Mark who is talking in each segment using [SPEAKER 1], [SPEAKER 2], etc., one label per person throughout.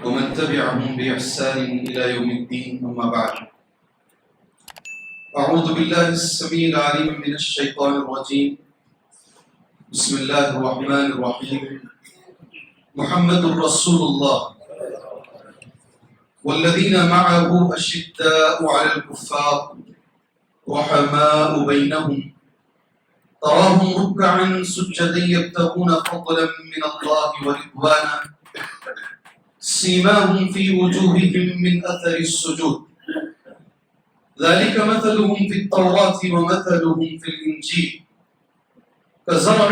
[SPEAKER 1] ومن تبعهم بإحسان إلى يوم الدين. أما بعد، أعوذ بالله السميع العليم من الشيطان الرجيم. بسم الله الرحمن الرحيم. محمد رسول الله والذين معه أشداء على الكفار رحماء بينهم تراهم ركعا سجدا يبتغون فضلا من الله ورضوانا سيماهم في وجوههم من أثر السجود ذلك مثلهم في التوراة ومثلهم في الإنجيل كزرع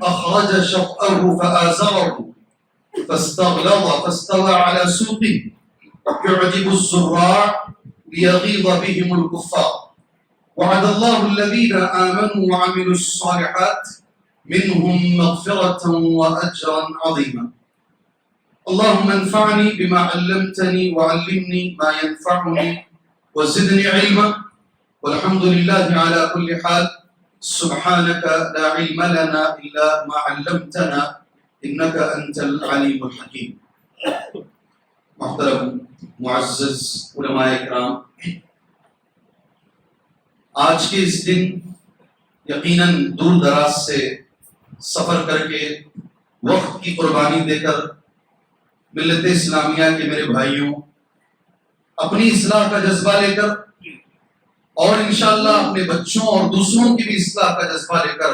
[SPEAKER 1] أخرج شطأه فآزره فاستغلظ فاستوى على سوقه يعجب الزراع ليغيظ بهم الكفار وعد الله الذين آمنوا وعملوا الصالحات منهم مغفرة وأجرا عظيما. اللهم انفعني بما علمتني وعلمني ما ينفعني وزدني علما والحمد لله على كل حال. سبحانك لا علم لنا إلا ما علمتنا إنك أنت العليم الحكيم. محترم معزز علماء اکرام، آج کے اس دن یقیناً دور دراز سے سفر کر کے وقت کی قربانی دے کر ملت اسلامیہ کے میرے بھائیوں اپنی اصلاح کا جذبہ لے کر اور انشاءاللہ اپنے بچوں اور دوسروں کی بھی اصلاح کا جذبہ لے کر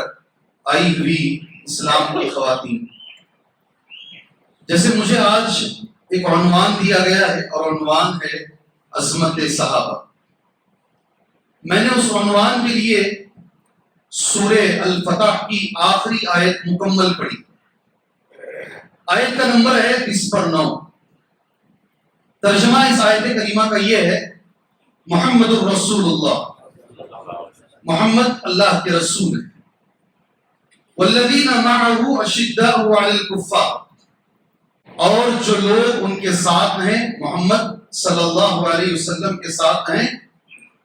[SPEAKER 1] آئی ہوئی اسلام کی خواتین، جیسے مجھے آج ایک عنوان دیا گیا ہے اور عنوان ہے عظمت صحابہ، میں نے اس عنوان کے لیے سورہ الفتح کی آخری آیت مکمل پڑھی. آیت کا نمبر ہے 20/9. ترجمہ اس آیت کریمہ کا یہ ہے: محمد الرسول اللہ، محمد اللہ کے رسول ہیں. والذین معه اشداء علی الکفار، اور جو لوگ ان کے ساتھ ہیں، محمد صلی اللہ علیہ وسلم کے ساتھ ہیں،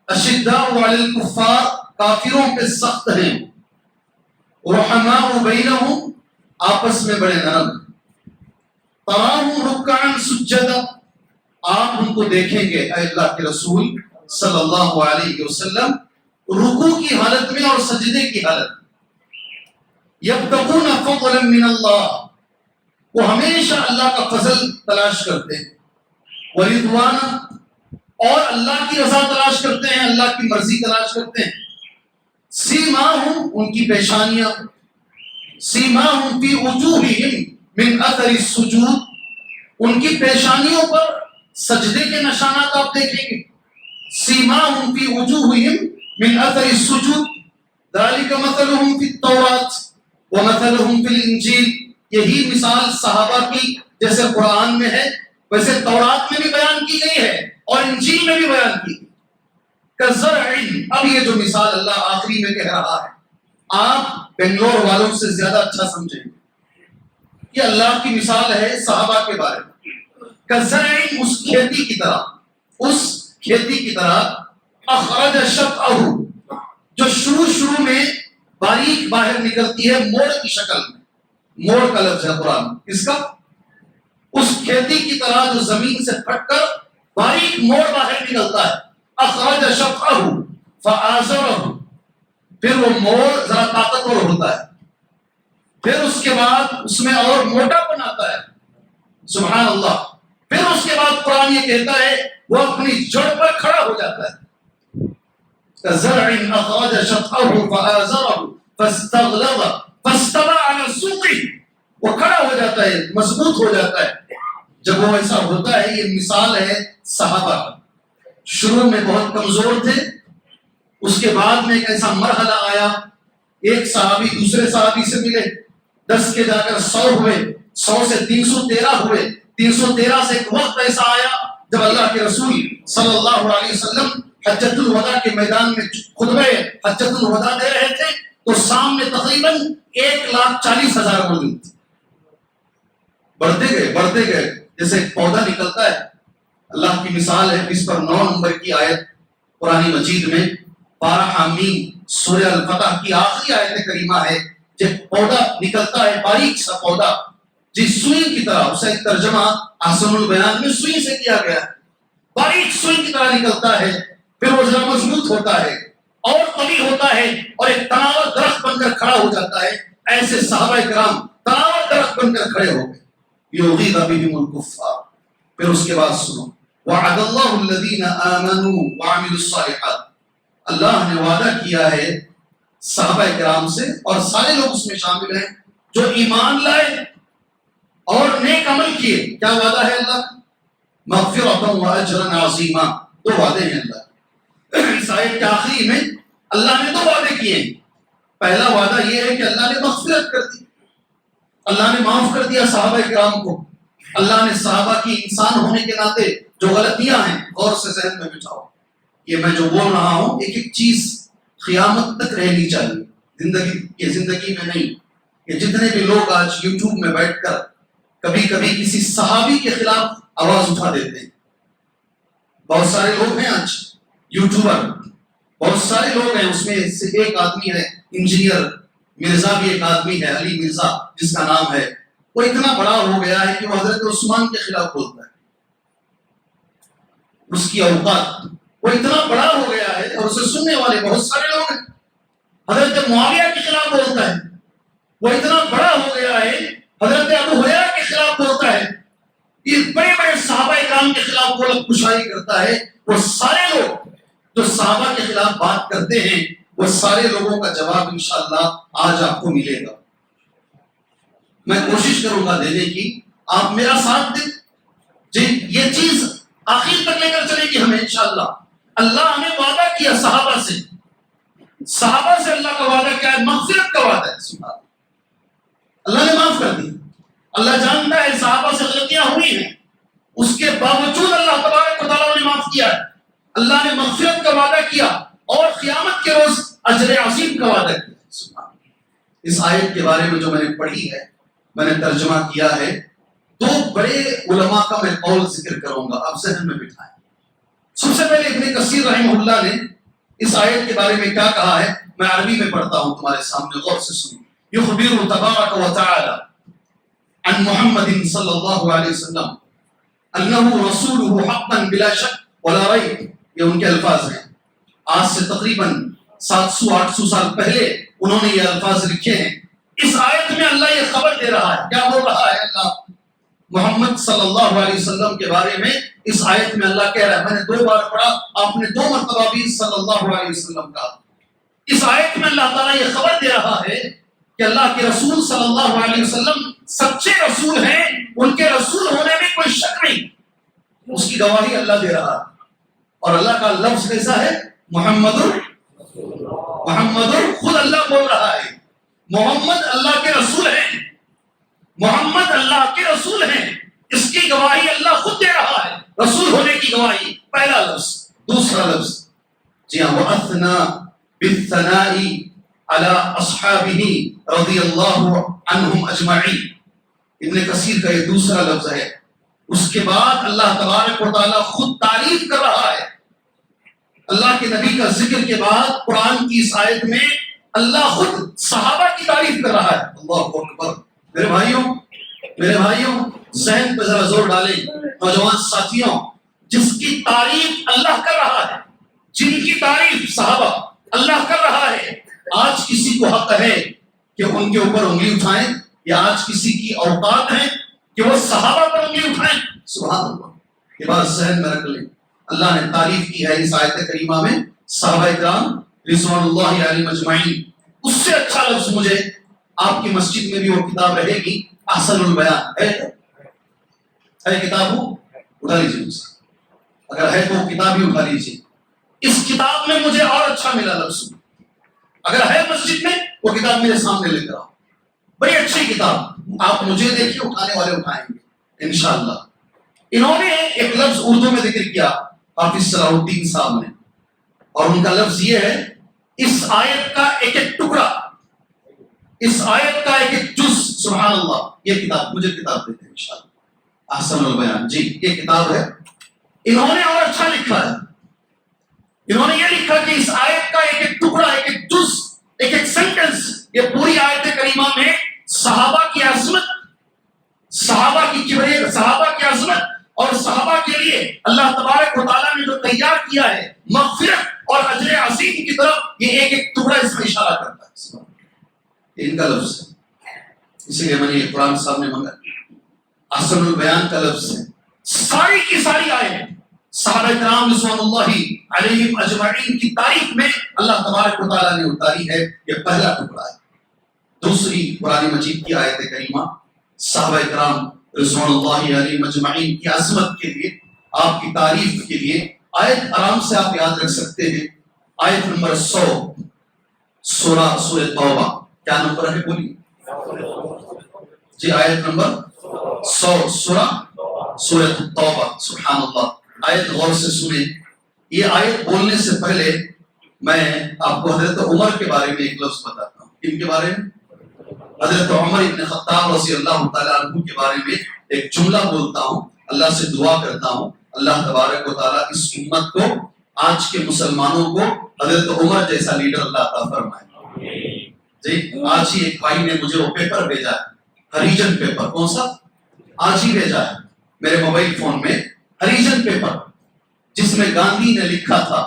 [SPEAKER 1] اشداء علی الکفار، کافروں پہ سخت ہیں، رحماء بینہم، آپس میں بڑے نرم ہیں. تراہم رکعا سجدا، آپ ان کو دیکھیں گے اے اللہ کے رسول صلی اللہ علیہ وسلم رکوع کی حالت میں اور سجدے کی حالت میں. یبتغون فضلا من اللہ، وہ ہمیشہ اللہ کا فضل تلاش کرتے ہیں، ورضوانا، اور اللہ کی رضا تلاش کرتے ہیں، اللہ کی مرضی تلاش کرتے ہیں. سیماہم، ان کی پیشانیاں، سیماہم فی وجوہہم من اثر السجود، ان کی پیشانیوں پر سجدے کے نشانات آپ دیکھیں گے. سیماہم فی وجوہہم من اثر السجود ذالک مثلہم فی التوراۃ ومثلہم فی الانجیل، یہی مثال صحابہ کی جیسے قرآن میں ہے ویسے تورات میں بھی بیان کی گئی ہے اور انجیل میں بھی بیان کی گئی. کزرع، اب یہ جو مثال اللہ آخری میں کہہ رہا ہے آپ بنگلور والوں سے زیادہ اچھا سمجھیں گے. یہ اللہ کی مثال ہے صحابہ کے بارے میں. کزرع، اس کھیتی کی طرح، اس کھیتی کی طرح، اخرج شطأہ، جو شروع میں باریک باہر نکلتی ہے موڑ کی شکل میں. موڑ کا لفظ ہے قرآن اس کا. اس کھیتی کی طرح جو زمین سے پھٹ کر باریک موڑ باہر نکلتا ہے. اخرج شطأہ فآزرہ، پھر وہ موڑ ذرا طاقتور ہوتا ہے، پھر اس کے بعد اس میں اور موٹا پن آتا ہے. سبحان اللہ. پھر اس کے بعد قرآن یہ کہتا ہے وہ اپنی جڑ پر کھڑا ہو جاتا ہے. كزرع أخرج شطأه فآزره فاستغلظ فاستوى على سوقه، وہ کھڑا ہو جاتا ہے، مضبوط ہو جاتا ہے. جب وہ ایسا ہوتا ہے، یہ مثال ہے صحابہ کا. شروع میں بہت کمزور تھے، اس کے بعد میں ایک ایسا مرحلہ آیا، ایک صحابی دوسرے صحابی سے ملے، 10 کے جا کر 100 ہوئے، 100 سے 313 ہوئے، 313 سے ایک وقت ایسا آیا جب اللہ کے رسول صلی اللہ علیہ وسلم حجۃ الوداع کے میدان میں خطبہ حجۃ الوداع دے رہے تھے تو سامنے تقریباً 1,40,000 موجود تھے. بڑھتے گئے جیسے ایک پودا نکلتا ہے. اللہ کی مثال ہے 20/9 نمبر کی آیت قرآن مجید میں. پارہ حامیم سورہ الفتح کی آخری آیت کریمہ ہے. جب پودا نکلتا ہے، باریک سا پودا جی سوئی کی طرح، اسے ترجمہ احسن البیان میں سوئی سے کیا گیا ہے، باریک سوئی کی طرح نکلتا ہے، پھر وہ ذرا مضبوط ہوتا ہے اور قوی ہوتا ہے اور ایک تناور درخت بن کر کھڑا ہو جاتا ہے. ایسے صحابہ کرام تناور درخت بن کر کھڑے ہو گئے. یغیظ بہم الکفار. پھر اس کے بعد سنو، وعد اللہ الذین آمنوا وعملوا الصالحات. اللہ نے وعدہ کیا ہے صحابہ کرام سے، اور سارے لوگ اس میں شامل ہیں جو ایمان لائے اور نیک عمل کیے. کیا وعدہ ہے اللہ؟ مغفرۃ واجرا عظیما. دو وعدے ہیں اللہ. اس آیت کے آخری میں اللہ نے دو وعدے کیے ہیں. پہلا وعدہ یہ ہے کہ اللہ نے مغفرت کر دی، اللہ نے معاف کر دیا صحابہ کرام کو. اللہ نے صحابہ کی انسان ہونے کے ناطے جو غلطیاں ہیں غور سے ذہن میں بٹھاؤ. یہ میں جو بول رہا ہوں ایک ایک چیز قیامت تک رہنی چاہیے، زندگی میں نہیں. یہ جتنے بھی لوگ آج یوٹیوب میں بیٹھ کر کبھی کبھی کسی صحابی کے خلاف آواز اٹھا دیتے ہیں، بہت سارے لوگ ہیں آج یوٹیوبر، بہت سارے لوگ ہیں. اس میں سے ایک آدمی ہے انجینئر مرزا، بھی ایک آدمی ہے علی مرزا جس کا نام ہے. وہ اتنا بڑا ہو گیا ہے کہ وہ حضرت عثمان کے خلاف بولتا ہے. اس کی اوقات، وہ اتنا بڑا ہو گیا ہے اور اسے سننے والے بہت سارے لوگ ہیں. حضرت معاویہ کے خلاف بولتا ہے. وہ اتنا بڑا ہو گیا ہے حضرت ابو ہریرہ کے خلاف بولتا ہے. یہ بڑے بڑے صحابہ کرام کے خلاف وہ کشائی کرتا ہے. وہ سارے لوگ جو صحابہ کے خلاف بات کرتے ہیں وہ سارے لوگوں کا جواب انشاءاللہ آج آپ کو ملے گا. میں کوشش کروں گا دینے کی، آپ میرا ساتھ دیں. جی یہ چیز آخر تک لے کر چلے گی ہمیں انشاءاللہ. اللہ ہمیں وعدہ کیا صحابہ سے، صحابہ سے اللہ کا وعدہ کیا ہے؟ مغفرت کا وعدہ ہے. سبحان اللہ نے معاف کر دی. اللہ جانتا ہے صحابہ سے غلطیاں ہوئی ہیں، اس کے باوجود اللہ تبارک و تعالیٰ نے معاف کیا ہے. اللہ نے مغفرت کا وعدہ کیا اور قیامت کے روز اجر عظیم کا وعدہ کیا. سبحان. اس آیت کے بارے میں جو میں نے پڑھی ہے، میں نے ترجمہ کیا ہے، دو بڑے علماء کا میں قول ذکر کروں گا، آپ ذہن میں بٹھائیں. سب سے پہلے ابن کثیر رحمہ اللہ نے اس آیت کے بارے میں کیا کہا ہے، میں عربی میں پڑھتا ہوں تمہارے سامنے، غور سے سنو. یخبر تبارک و تعالی عن محمد صلی اللہ علیہ وسلم انہ رسولہ حقا بلا شک ولا ریب. یہ ان کے الفاظ ہیں. آج سے تقریباً 700-800 سال پہلے انہوں نے یہ الفاظ لکھے ہیں. اس آیت میں اللہ یہ خبر دے رہا ہے. کیا بول رہا ہے اللہ؟ محمد صلی اللہ علیہ وسلم کے بارے میں اس آیت میں اللہ کہہ رہا ہے. میں نے 2 بار پڑھا، آپ نے 2 مرتبہ بھی صلی اللہ علیہ وسلم کہا. اس آیت میں اللہ تعالیٰ یہ خبر دے رہا ہے کہ اللہ کے رسول صلی اللہ علیہ وسلم سچے رسول ہیں، ان کے رسول ہونے میں کوئی شک نہیں. اس کی گواہی اللہ دے رہا ہے. اور اللہ کا لفظ کیسا ہے؟ محمد. خود اللہ بول رہا ہے محمد اللہ کے رسول ہیں، محمد اللہ کے رسول ہیں. اس کی گواہی اللہ خود دے رہا ہے، رسول ہونے کی گواہی. پہلا لفظ. دوسرا لفظ، جی ہاں، وَأَثْنَا بِالثَّنَاءِ عَلَىٰ أَصْحَابِهِ رضی اللہ عنہم اجمعین. ابن کثیر کا یہ دوسرا لفظ ہے. اس کے بعد اللہ تبارک و تعالیٰ خود تعریف کر رہا ہے. اللہ کے نبی کا ذکر کے بعد قرآن کی اس آیت میں اللہ خود صحابہ کی تعریف کر رہا ہے. اللہ اکبر. میرے بھائیوں ذہن پہ ذرا زور ڈالیں. نوجوان ساتھیوں، جس کی تعریف اللہ کر رہا ہے، جن کی تعریف صحابہ اللہ کر رہا ہے، آج کسی کو حق ہے کہ ان کے اوپر انگلی اٹھائیں، یا آج کسی کی اوقات ہے کہ وہ صحابہ پر انگلی اٹھائیں؟ سبحان اللہ. یہ بات ذہن میں رکھ لیں. اللہ نے تعریف کی ہے اس آیت کریمہ میں صحابہ کرام رضوان اللہ علیہم اجمعین. اس سے اچھا لفظ مجھے، آپ کی مسجد میں بھی وہ کتاب رہے گی، احسن البیان ہے کتاب، وہ اٹھا لیجیے مجھ سے، اگر ہے تو کتاب ہی اٹھا لیجیے. اس کتاب میں مجھے اور اچھا ملا لفظ. اگر ہے مسجد میں وہ کتاب میرے سامنے لے کر آؤ. بڑی اچھی کتاب، آپ مجھے دیکھیے، اٹھانے والے اٹھائیں گے انشاءاللہ. انہوں نے ایک لفظ اردو میں ذکر کیا حافظ صلاح الدین صاحب نے، اور ان کا لفظ یہ ہے، اس آیت کا ایک ایک ٹکڑا، اس آیت کا ایک ایک جز. سبحان اللہ. یہ کتاب مجھے کتاب دیتے ہیں انشاءاللہ، احسن البیان. جی یہ کتاب ہے. انہوں نے اور اچھا لکھا ہے. انہوں نے یہ لکھا کہ اس آیت کا ایک ایک ٹکڑا، ایک ایک جز، ایک ایک سینٹنس، یہ پوری آیت کریمہ میں صحابہ کی عظمت، صحابہ کی کبریت، صحابہ کی عظمت اور صحابہ کے لیے اللہ تبارک و تعالیٰ نے جو تیار کیا ہے مغفرت اور اجر عظیم کی طرف، یہ ایک ایک ٹکڑا اس میں اشارہ کرتا ہے. ان کا لفظ ہے، اسی لیے میں نے یہ قرآن صاحب نے مانگا احسن البیان کا لفظ ہے. ساری کی ساری آئے صحابہ کرام رضوان اللہ علیہم اجمعین کی تاریخ میں اللہ تبارک و تعالیٰ نے اتاری ہے. یہ پہلا ٹکڑا ہے. دوسری قرآن مجید کی آیت کریمہ صحابہ کرام رضوان اللہ علیہم اجمعین کی عظمت کے لیے، آپ کی تعریف کے لیے آیت آرام سے آپ یاد رکھ سکتے ہیں. آیت نمبر 100 سورہ توبہ. کیا نمبر ہے بولیے جی؟ آیت نمبر 100 سورہ توبہ. سبحان اللہ. آیت غور سے سنیں. یہ آیت بولنے سے پہلے میں آپ کو حضرت عمر کے بارے میں ایک لفظ بتاتا ہوں. ان کے بارے میں حضرت عمر ابن خطاب رضی اللہ تعالیٰ عنہ کے بارے میں ایک جملہ بولتا ہوں. اللہ سے دعا کرتا ہوں اللہ تبارک و تعالیٰ اس امت کو، آج کے مسلمانوں کو حضرت عمر جیسا لیڈر اللہ عطا فرمائے. جی آج ہی ایک بھائی نے مجھے وہ پیپر بھیجا ہے، ہریجن پیپر. کون سا؟ آج ہی بھیجا ہے میرے موبائل فون میں. ہریجن پیپر جس میں گاندھی نے لکھا تھا،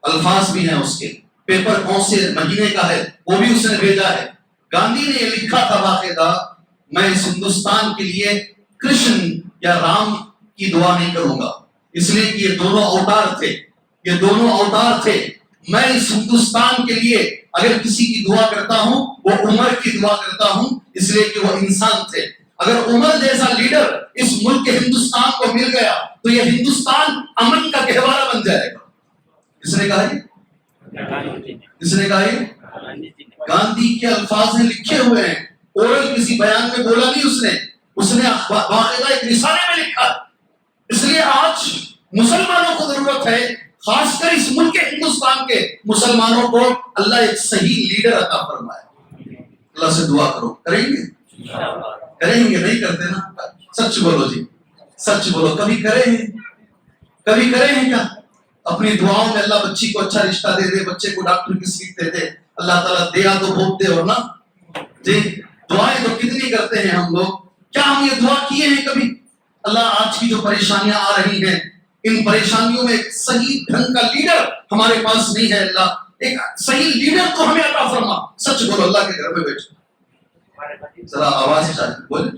[SPEAKER 1] الفاظ بھی ہیں اس کے. پیپر کون سے مہینے کا ہے وہ بھی اس نے بھیجا ہے. گاندھی نے یہ لکھا تھا باقاعدہ، میں اس ہندوستان کے لیے کرشن یا رام کی دعا نہیں کروں گا، اس لیے کہ یہ دونوں اوتار تھے، یہ دونوں اوتار تھے. میں اس ہندوستان کے لیے اگر کسی کی دعا کرتا ہوں وہ عمر کی دعا کرتا ہوں، اس لیے کہ وہ انسان تھے. اگر عمر جیسا لیڈر اس ملک کے ہندوستان کو مل گیا تو یہ ہندوستان امن کا گہوارہ بن جائے گا. کس نے کہا یہ؟ کس نے کہا یہ؟ گاندھی کے الفاظ نے لکھے ہوئے ہیں. اورل کسی بیان میں بولا نہیں اس نے باقاعدہ ایک رسالے میں لکھا. اس لیے آج مسلمانوں کو ضرورت ہے، خاص کر اس ملک کے ہندوستان کے مسلمانوں کو اللہ ایک صحیح لیڈر عطا فرمائے. اللہ سے دعا کرو. کریں گے؟ کریں گے. نہیں کرتے نا؟ سچ بولو جی، سچ بولو. کبھی کرے ہیں؟ کبھی کرے ہیں کیا؟ اپنی دعاؤں میں اللہ بچی کو اچھا رشتہ دے دے، بچے کو ڈاکٹر کی سیٹ دے دے. اللہ تعالیٰ دیا تو بہت دے. اور نا جی دعائیں تو کتنی کرتے ہیں ہم لوگ. کیا ہم یہ دعا کیے ہیں کبھی؟ اللہ آج کی جو پریشانیاں آ رہی ہیں، ان پریشانیوں میں ایک صحیح ڈھنگ کا لیڈر ہمارے پاس نہیں ہے. اللہ ایک صحیح لیڈر تو ہمیں عطا فرما. سچ بولو. اللہ کے گھر میں بیٹھو ذرا آواز چاہیے بولے.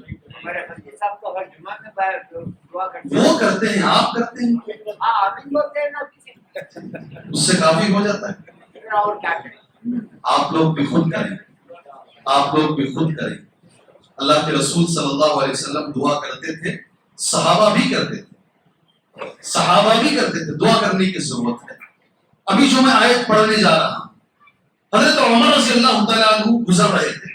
[SPEAKER 1] وہ کرتے ہیں، آپ کرتے ہیں، اس سے کافی ہو جاتا ہے. آپ لوگ بھی خود کریں، آپ لوگ بھی خود کریں. اللہ کے رسول صلی اللہ علیہ وسلم دعا کرتے تھے، صحابہ بھی کرتے تھے، صحابہ بھی کرتے تھے. دعا کرنے کی ضرورت ہے. ابھی جو میں آیت پڑھنے جا رہا ہوں، حضرت عمر رضی اللہ تعالیٰ عنہ گزر رہے تھے.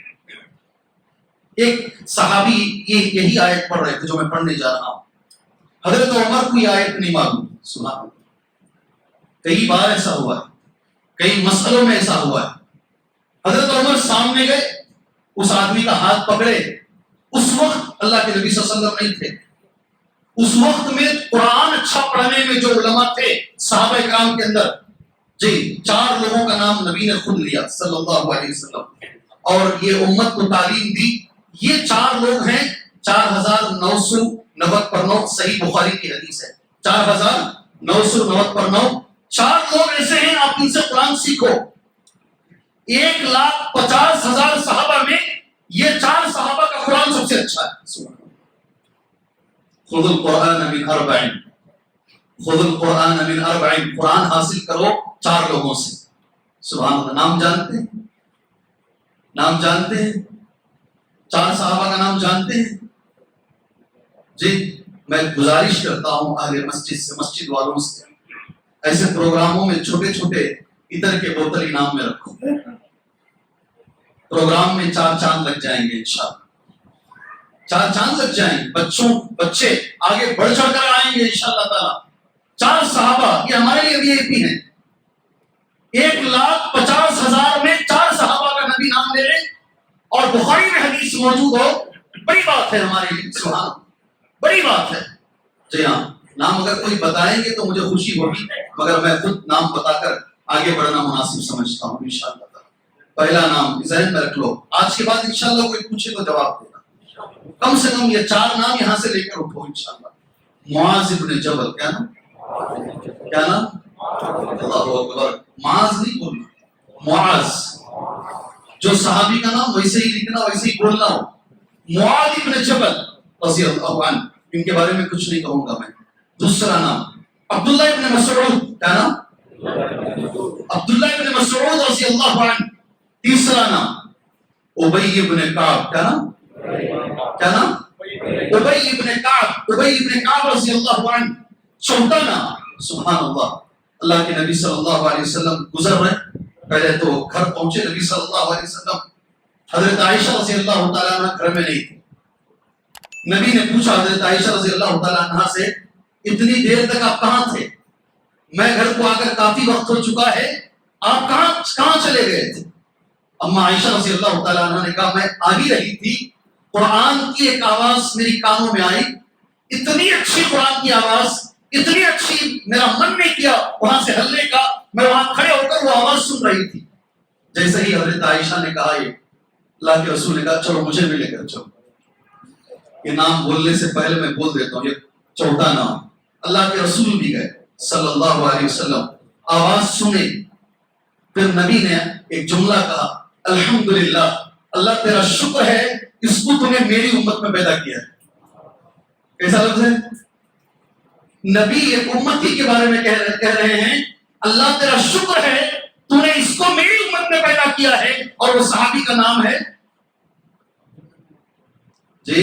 [SPEAKER 1] ایک صحابی یہی آیت پڑھ رہے تھے جو میں پڑھنے جا رہا ہوں. حضرت عمر کو یہ آیت نہیں معلوم. سنا کئی بار ایسا ہوا ہے، کئی مسئلوں میں ایسا ہوا ہے. حضرت عمر سامنے گئے، اس آدمی کا ہاتھ پکڑے. اس وقت اللہ کے نبی صلی اللہ علیہ وسلم نہیں تھے. اس وقت میں قرآن اچھا پڑھنے میں جو علماء تھے صحابہ کرام کے اندر، جی 4 لوگوں کا نام نبی نے خود لیا صلی اللہ علیہ وسلم، اور یہ امت کو تعلیم دی. یہ 4 لوگ ہیں، 4990 صحیح بخاری کی حدیث ہے. 4990 4 لوگ ایسے ہیں، آپ ان سے قرآن سیکھو. 1,50,000 صحابہ میں یہ 4 صحابہ کا قرآن سب سے اچھا ہے. خذ القرآن من 40، خذ القرآن من 40. قرآن حاصل کرو 4 لوگوں سے. سبحان اللہ. نام جانتے ہیں؟ نام جانتے ہیں؟ 4 صحابہ کا نام جانتے ہیں؟ جی میں گزارش کرتا ہوں اہل مسجد سے، مسجد والوں سے، ایسے پروگراموں میں چھوٹے چھوٹے ادھر کے بوتل انعام میں رکھو. پروگرام میں 4 چاند لگ جائیں گے انشاءاللہ. 4 چاند لگ جائیں گے. بچے آگے بڑھ چڑھ کر آئیں گے انشاءاللہ تعالی. 4 صحابہ یہ ہمارے لیے VIP ہیں. 1,50,000 میں 4 صحابہ کا نبی نام لے رہے اور بخاری میں حدیث موجود ہو. بڑی بات ہے ہمارے لیے. سبحان، بڑی بات ہے. جی ہاں، نام اگر کوئی بتائیں گے تو مجھے خوشی ہوگی، مگر میں خود نام بتا کر آگے بڑھنا مناسب سمجھتا ہوں انشاءاللہ. پہلا نام ذہن میں رکھ لو. آج کے بعد انشاءاللہ کوئی پوچھے تو جواب دینا. کم سے کم یہ 4 نام یہاں سے لے کر اٹھو انشاءاللہ. معاذ ابن جبل. کیا نام؟ کیا نام؟ اللہ اکبر. معاذ نہیں بولنا، معاذ. جو صحابی کا نام ویسے ہی لکھنا، ویسے ہی بولنا ہو. معاذ ابن جبل رضی اللہ عنہ. ان کے بارے میں کچھ نہیں کہوں گا میں. دوسرا نام عبداللہ ابن مسعود. کیا نام؟ عبداللہ ابن مسعود رضی اللہ عنہ. تیسرا نام ابی ابن کعب. کیا نام؟ کیا نام؟ ابی ابن کعب. ابی ابن کعب رضی اللہ عنہ. چوتھا نام سبحان اللہ، اللہ کے نبی صلی اللہ علیہ وسلم گزر رہے. پہلے تو گھر پہنچے نبی صلی اللہ علیہ وسلم. حضرت عائشہ رضی اللہ تعالیٰ عنہ گھر میں نہیں تھی. نبی نے پوچھا حضرت عائشہ رضی اللہ تعالیٰ عنہ سے، اتنی دیر تک آپ کہاں تھے؟ میں گھر کو آ کر کافی وقت ہو چکا ہے، آپ کہاں چلے گئے تھے؟ اما عائشہ رضی اللہ تعالیٰ عنہ نے کہا میں آ ہی رہی تھی، قرآن کی ایک آواز میری کانوں میں آئی، اتنی اچھی قرآن کی آواز، اتنی اچھی، میرا من نہیں کیا وہاں سے ہلنے کا، میں وہاں کھڑے ہو کر وہ آواز سن رہی تھی. جیسے ہی حضرت عائشہ نے کہا، یہ اللہ کے رسول نے کہا چلو مجھے بھی لے کر چلو. یہ نام بولنے سے پہلے میں بول دیتا ہوں، یہ چوتھا نام. اللہ کے رسول بھی گئے صلی اللہ علیہ وسلم، آواز سنے. پھر نبی نے ایک جملہ کہا، الحمدللہ، اللہ تیرا شکر ہے اس کو تم نے میری امت میں پیدا کیا ہے. کیسا لفظ ہے؟ نبی ایک امتی کے بارے میں کہہ رہے ہیں اللہ تیرا شکر ہے تو نے اس کو میری امت میں پیدا کیا ہے. اور وہ صحابی کا نام ہے جی،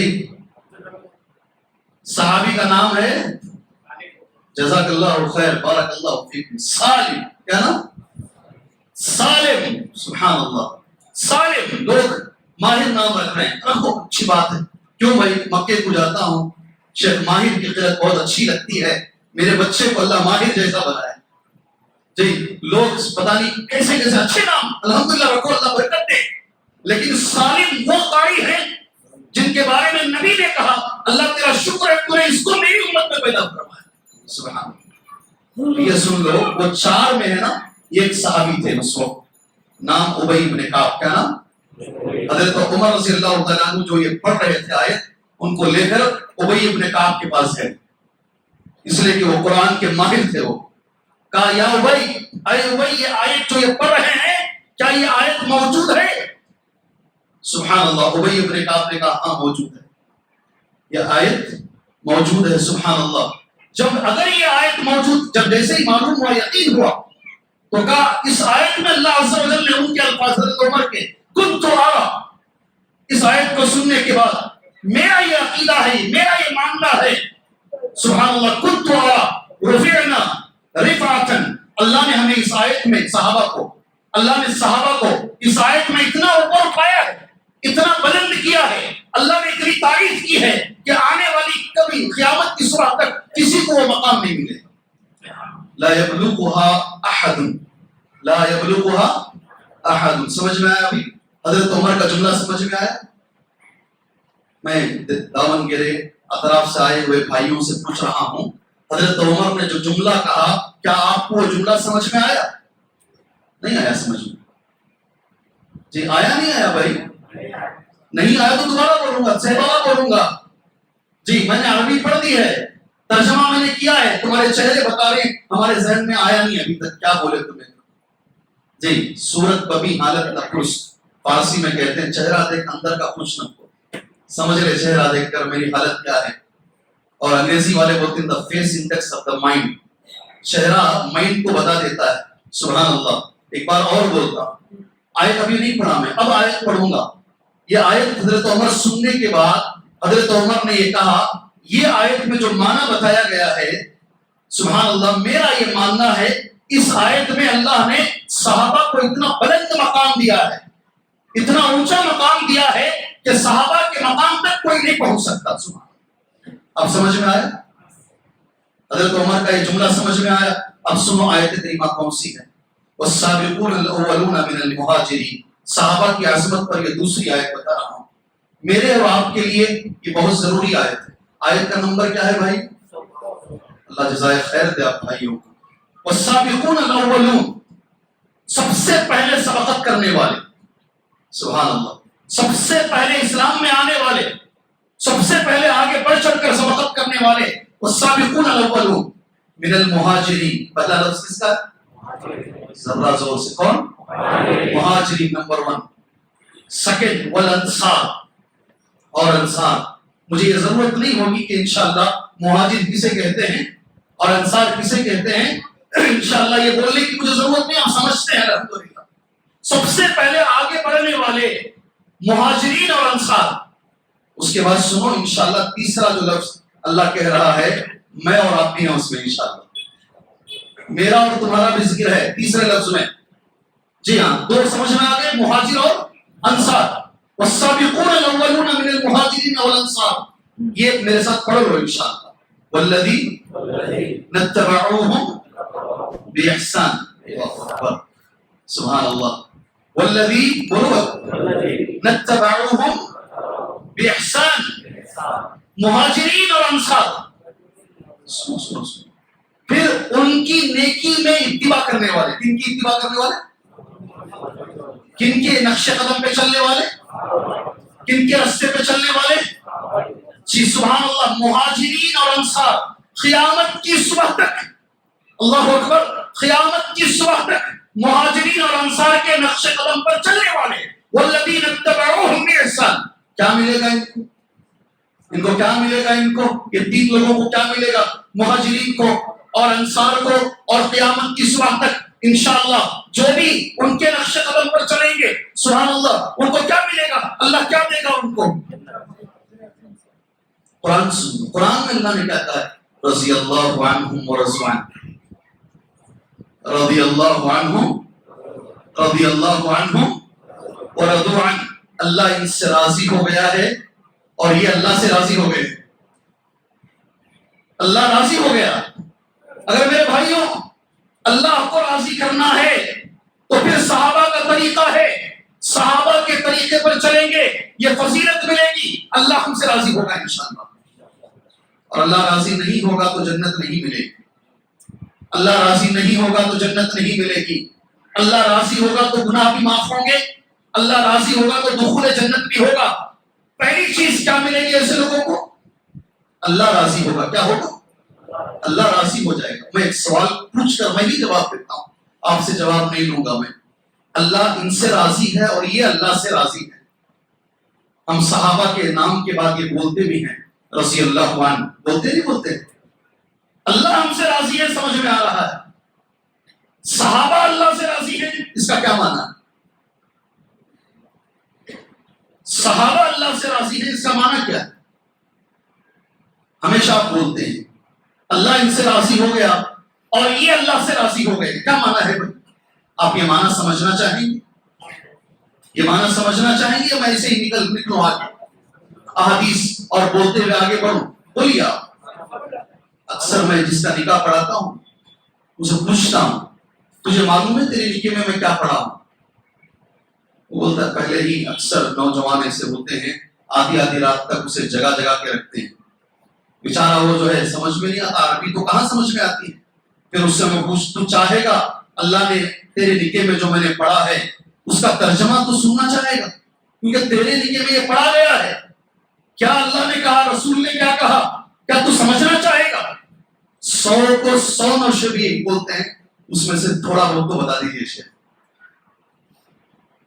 [SPEAKER 1] صحابی کا نام ہے جزاک اللہ خیر، بارک اللہ فیکم، سالم. کیا نام؟ سالم. سبحان اللہ. سالم. لوگ ماہر نام رکھ رہے ہیں، رکھو، اچھی بات ہے. کیوں بھائی، مکے کو جاتا ہوں، شیخ ماہر کی قرت بہت اچھی لگتی ہے، میرے بچے کو اللہ ماہر جیسا بنایا جی. لوگ پتہ نہیں کیسے کیسے اچھے نام الحمدللہ رکھو، اللہ برکت دے. لیکن سالم وہ قاری ہیں جن کے بارے میں نبی نے کہا اللہ تیرا شکر ہے تو نے اس کو میری امت میں پیدا فرمایا. سبحان اللہ. یہ سن لو، وہ 4 میں ہے نا، یہ ایک صحابی تھے اس وقت، نام ابی ابن کعب. کیا نام؟ حضرت عمر رضی اللہ تعالیٰ عنہ جو یہ پڑھ رہے تھے آیت، ان کو لے کر ابی ابن کعب کے پاس گئے، اس لیے کہ وہ قرآن کے ماہر تھے. وہ کہا یا ابی، اے ابی، یہ آیت جو یہ پڑھ رہے ہیں کیا یہ آیت موجود ہے؟ سبحان اللہ. ابی ابن کعب نے کہا ہاں موجود ہے، یہ آیت موجود ہے. سبحان اللہ. جب اگر یہ آیت موجود، جب جیسے ہی معلوم ہوا، یقین ہوا، تو کہا اس آیت میں اللہ عز و جل نے ان کے الفاظ حضرت عمر کے کنت ارى، اس آیت کو سننے کے بعد میرا یہ عقیدہ ہے، میرا یہ معاملہ ہے. سبحان اللہ. کنت ارى رفعنا رفعة، اللہ نے ہمیں اس آیت میں صحابہ کو، اللہ نے صحابہ کو اس آیت میں اتنا اوپر اٹھایا ہے، اتنا بلند کیا ہے، اللہ نے اتنی تعریف کی ہے کہ آنے والی کبھی قیامت کی صبح تک کسی کو وہ مقام نہیں ملے. لا يبلغها احد، لا يبلغها احد. سمجھ میں آیا ابھی حضرت عمر کا جملہ؟ سمجھ میں آیا؟ میں دامن گرے اطراف سے آئے ہوئے بھائیوں سے پوچھ رہا ہوں، حضرت عمر نے جو جملہ کہا کیا آپ کو وہ جملہ سمجھ میں آیا؟ نہیں آیا سمجھ میں؟ جی آیا نہیں آیا بھائی؟ نہیں آیا تو دوبارہ بولوں گا، سہبارہ بولوں گا. جی میں نے عربی پڑھ دی ہے، ترجمہ میں نے کیا ہے، تمہارے چہرے بتا رہے ہیں ہمارے ذہن میں آیا نہیں ابھی تک، کیا بولے تمہیں؟ جی سورت ببی حالت نقص، فارسی میں کہتے ہیں چہرہ دیکھ اندر کا کچھ نہ ہو. سمجھ لے چہرہ دیکھ کر میری حالت کیا ہے. اور انگریزی والے بولتے ہیں the face index of the mind، چہرہ مائنڈ کو بتا دیتا ہے. سبحان اللہ. ایک بار اور بولتا ہوں، آیت ابھی نہیں پڑھا میں، اب آیت پڑھوں گا. یہ آیت حضرت عمر سننے کے بعد حضرت عمر نے یہ کہا، یہ آیت میں جو معنی بتایا گیا ہے، سبحان اللہ، میرا یہ ماننا ہے اس آیت میں اللہ نے صحابہ کو اتنا بلند مقام دیا ہے، اتنا اونچا مقام دیا ہے کہ صحابہ کے مقام تک کوئی نہیں پہنچ سکتا. سبحان. اب سمجھ میں آیا؟ حضرت عمر کا یہ جملہ سمجھ میں آیا؟ اب سنو آیت کریمہ کون سی ہے. والسابقون الاولون من المہاجرین، صحابہ کی عظمت پر یہ دوسری آیت بتا رہا ہوں. میرے اور آپ کے لیے یہ بہت ضروری آیت ہے. آیت کا نمبر کیا ہے بھائی؟ اللہ جزائے خیر دے آپ بھائیوں کو. والسابقون الاولون، سب سے پہلے سبقت کرنے والے، سبحان اللہ، سب سے پہلے اسلام میں آنے والے، سب سے پہلے آگے بڑھ چڑھ کر سبقت کرنے والے والسابقون الاولون من المہاجرین. پہلا لفظ کس کا؟ ذرا زور سے. کون؟ مہاجرین نمبر 1. سیکنڈ والانصار، اور انصار. مجھے یہ ضرورت نہیں ہوگی کہ انشاءاللہ مہاجر کسے کہتے ہیں اور انصار کسے کہتے ہیں، انشاءاللہ یہ بولنے کی مجھے ضرورت نہیں، ہم سمجھتے ہیں الحمدللہ. سب سے پہلے آگے بڑھنے والے مہاجرین اور انصار. اس کے بعد سنو انشاءاللہ تیسرا جو لفظ اللہ کہہ رہا ہے میں اور آپ بھی ہیں اس میں انشاءاللہ. میرا اور تمہارا بھی ذکر ہے تیسرے لفظ میں. جی ہاں، دو سمجھ میں آ گئے، مہاجر اور انصار. والسابقون الاولون من المہاجرین والانصار. یہ میرے ساتھ پڑھ لو انشاءاللہ. والذین اتبعوہم باحسان. سبحان اللہ. والذین اتبعوہم باحسان. مہاجرین اور انصار. سنو سنو سنو. پھر ان کی نیکی میں اتباع کرنے والے. کن کی اتباع کرنے والے؟ کن کے نقش قدم پہ چلنے والے؟ کن کے راستے پہ چلنے والے؟ جی سبحان اللہ. مہاجرین اور انصار قیامت کی صبح تک، اللہ اکبر، قیامت کی صبح تک مہاجرین اور انصار کے نقش قدم پر چلنے والے. والذین اتبعوہم باحسان. کیا ملے گا ان کو کیا ملے گا ان کو؟ یہ تین لوگوں کو کیا ملے گا؟ مہاجرین کو اور انصار کو اور قیامت کی صبح تک انشاءاللہ جو بھی ان کے نقش قدم پر چلیں گے سبحان اللہ ان کو کیا ملے گا؟ اللہ کیا دے گا ان کو؟ قرآن سنو. قرآن میں اللہ نے کیا کہا ہے؟ رضی اللہ عنہم ورضوا عنہ. رضی اللہ عنہم، رضی اللہ عنہم ورضوا عنہ. اللہ ان سے راضی ہو گیا ہے اور یہ اللہ سے راضی ہو گئے. اللہ راضی ہو گیا. اگر میرے بھائیوں اللہ کو راضی کرنا ہے تو پھر صحابہ کا طریقہ ہے، صحابہ کے طریقے پر چلیں گے یہ فضیلت ملے گی، اللہ ہم سے راضی ہوگا انشاءاللہ. اور اللہ راضی نہیں ہوگا تو جنت نہیں ملے گی. اللہ راضی نہیں ہوگا تو جنت نہیں ملے گی. اللہ راضی ہوگا تو گناہ بھی معاف ہوں گے، اللہ راضی ہوگا تو دخول جنت بھی ہوگا. پہلی چیز کیا ملے گی ایسے لوگوں کو؟ اللہ راضی ہوگا. کیا ہوگا؟ اللہ راضی ہو جائے گا. میں ایک سوال پوچھ کر میں ہی جواب دیتا ہوں، آپ سے جواب نہیں لوں گا میں. اللہ ان سے راضی ہے اور یہ اللہ سے راضی ہے. ہم صحابہ کے نام کے بعد یہ بولتے بھی ہیں رضی اللہ عنہ، بولتے نہیں بولتے؟ اللہ ہم سے راضی ہے سمجھ میں آ رہا ہے. صحابہ اللہ سے راضی ہے اس کا کیا معنی ہے؟ صحابہ اللہ سے راضی ہے اس کا معنی کیا ہے؟ ہمیشہ آپ بولتے ہیں اللہ ان سے راضی ہو گیا اور یہ اللہ سے راضی ہو گئے. کیا معنی ہے بھائی؟ آپ یہ معنی سمجھنا چاہیں گے؟ یہ معنی سمجھنا چاہیں گے یا میں اسے ہی نکلوں آگے احادیث اور بولتے ہوئے آگے بڑھوں؟ بولیے آپ. اکثر میں جس کا نکاح پڑھاتا ہوں اسے پوچھتا ہوں تجھے معلوم ہے تیرے نکاح میں کیا پڑھا ہوں؟ وہ بولتا ہے پہلے ہی اکثر نوجوان ایسے ہوتے ہیں آدھی آدھی رات تک اسے جگہ جگہ کے رکھتے ہیں. بیچارہ وہ جو ہے سمجھ میں نہیں آتا، عربی تو کہاں سمجھ میں آتی ہے. پھر اس سے میں پوچھ تو چاہے گا اللہ نے تیرے نکاح میں جو میں نے پڑھا ہے اس کا ترجمہ تو سننا چاہے گا کیونکہ تیرے نکاح میں یہ پڑھا گیا ہے. کیا اللہ نے کہا، رسول نے کیا کہا، کیا تو سمجھنا چاہے گا؟ 100 کو 100 نوشبین بولتے ہیں اس میں سے تھوڑا بہت تو بتا دیجیے شیخ.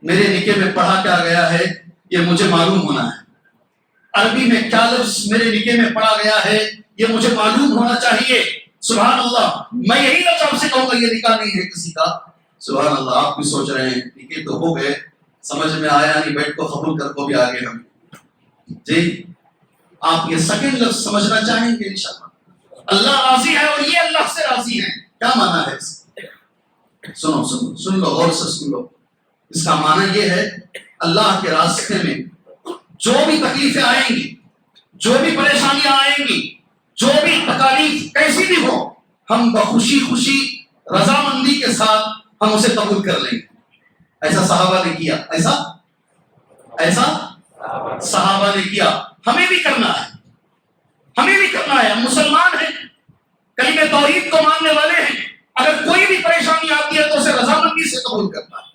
[SPEAKER 1] میرے نکاح میں پڑھا کیا گیا ہے یہ مجھے معلوم ہونا ہے. عربی میں کیا لفظ میرے نکاح میں پڑھا گیا ہے یہ مجھے معلوم ہونا چاہیے. سبحان اللہ. میں یہی لفظ آپ سے کہوں گا یہ نکاح نہیں ہے کسی کا. سبحان اللہ. آپ بھی سوچ رہے ہیں نکاح تو ہو گئے، سمجھ میں آیا نہیں، بیٹھ کو قبول کر کو بھی آگے ہم جی. آپ یہ سیکنڈ لفظ سمجھنا چاہیں گے انشاءاللہ. اللہ راضی ہے اور یہ اللہ سے راضی ہے. کیا معنی ہے اس کا؟ سنو سنو سن لو، غور سے سن لو. اس کا معنی یہ ہے اللہ کے راستے میں جو بھی تکلیفیں آئیں گی، جو بھی پریشانیاں آئیں گی، جو بھی تکالیف کیسی بھی ہو، ہم بخوشی خوشی رضامندی کے ساتھ ہم اسے قبول کر لیں گے. ایسا صحابہ نے کیا، ایسا صحابہ نے کیا. ہمیں بھی کرنا ہے، ہمیں بھی کرنا ہے. ہم مسلمان ہیں، کلمہ توحید کو ماننے والے ہیں. اگر کوئی بھی پریشانی آتی ہے تو اسے رضامندی سے قبول کرنا ہے.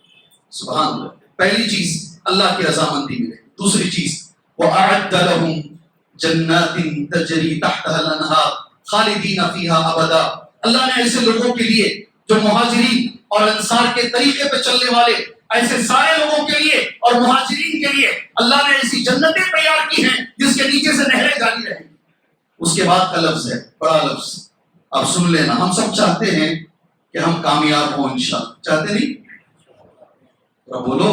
[SPEAKER 1] سبحان اللہ. پہلی چیز اللہ کی رضامندی ملے. دوسری چیز وَأَعَدَّ لَهُمْ جنات تجری تحتها الانہار خالدین فیہا ابدا. اللہ نے ایسے لوگوں کے لیے جو مہاجرین اور انصار کے طریقے پہ چلنے والے، ایسے سارے لوگوں کے لیے اور مہاجرین کے لیے اللہ نے ایسی جنتیں تیار کی ہیں جس کے نیچے سے نہریں جاری رہیں گی. اس کے بعد کا لفظ ہے بڑا لفظ، اب سن لینا. ہم سب چاہتے ہیں کہ ہم کامیاب ہوں انشاءاللہ، چاہتے نہیں؟ بولو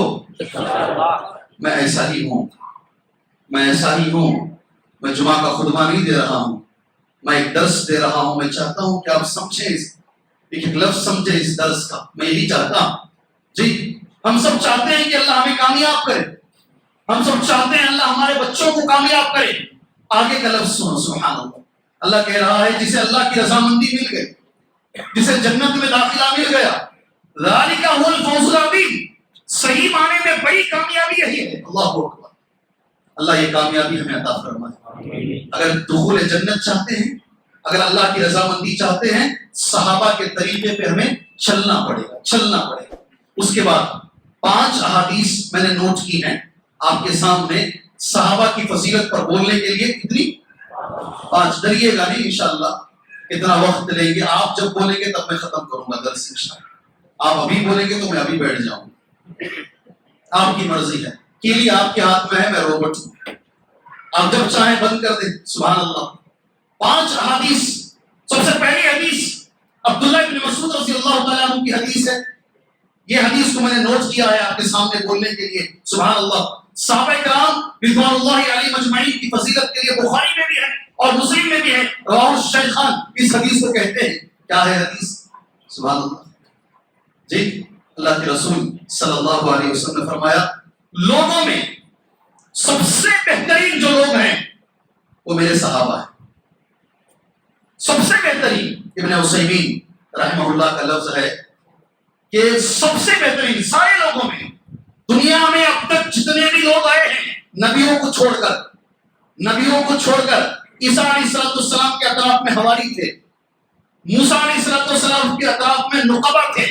[SPEAKER 1] میں ایسا ہی ہوں، میں ایسا ہی ہوں. میں جمعہ کا خطبہ نہیں دے رہا ہوں، میں ایک درس دے رہا ہوں. میں چاہتا ہوں کہ آپ سمجھیں، ایک لفظ سمجھیں اس درس کا. میں یہی چاہتا ہوں. جی ہم سب چاہتے ہیں کہ اللہ ہمیں کامیاب کرے، ہم سب چاہتے ہیں اللہ ہمارے بچوں کو کامیاب کرے. آگے کا لفظ سنو، سبحان اللہ. اللہ کہہ رہا ہے جسے اللہ کی رضامندی مل گئی، جسے جنت میں داخلہ مل گیا، ذالک هو الفوز العظیم. صحیح معنی میں بڑی کامیابی یہی ہے. اللہ اکبر. اللہ یہ کامیابی ہمیں عطا فرمائے. اگر دخول جنت چاہتے ہیں، اگر اللہ کی رضامندی چاہتے ہیں، صحابہ کے طریقے پہ ہمیں چلنا پڑے گا، چلنا پڑے گا. اس کے بعد 5 احادیث میں نے نوٹ کی ہیں آپ کے سامنے صحابہ کی فضیلت پر بولنے کے لیے. کتنی؟ 5. ڈریے گا نہیں انشاءاللہ، اتنا وقت لیں گے. آپ جب بولیں گے تب میں ختم کروں گا درس انشاءاللہ. آپ ابھی بولیں گے تو میں ابھی بیٹھ جاؤں. آپ کی مرضی ہے، کیلی آپ کے ہاتھ میں ہے، میں روبوٹ ہوں. آپ جب چاہیں بند کر دیں. سبحان اللہ. 5 احادیث. سب سے پہلی حدیث عبداللہ بن مسعود رضی اللہ تعالیٰ عنہ کی حدیث ہے. یہ حدیث کو میں نے نوٹ کیا ہے آپ کے سامنے بولنے کے لیے. سبحان اللہ. صحابہ کرام رضوان اللہ علیہم اجمعین کی فضیلت کے لیے بخاری میں بھی ہے اور مسلم میں بھی ہے. رواہ الشیخان اس حدیث کو کہتے ہیں. کیا ہے حدیث؟ سبحان اللہ. جی اللہ کے رسول صلی اللہ علیہ وسلم نے فرمایا لوگوں میں سب سے بہترین جو لوگ ہیں وہ میرے صحابہ ہیں. سب سے بہترین. ابن عثیمین رحمہ اللہ کا لفظ ہے کہ سب سے بہترین سارے لوگوں میں، دنیا میں اب تک جتنے بھی لوگ آئے ہیں نبیوں کو چھوڑ کر، نبیوں کو چھوڑ کر. عیسیٰ علیہ السلام کے اطراف میں حواری تھے، موسیٰ علیہ السلام کے اطراف میں نقبہ تھے.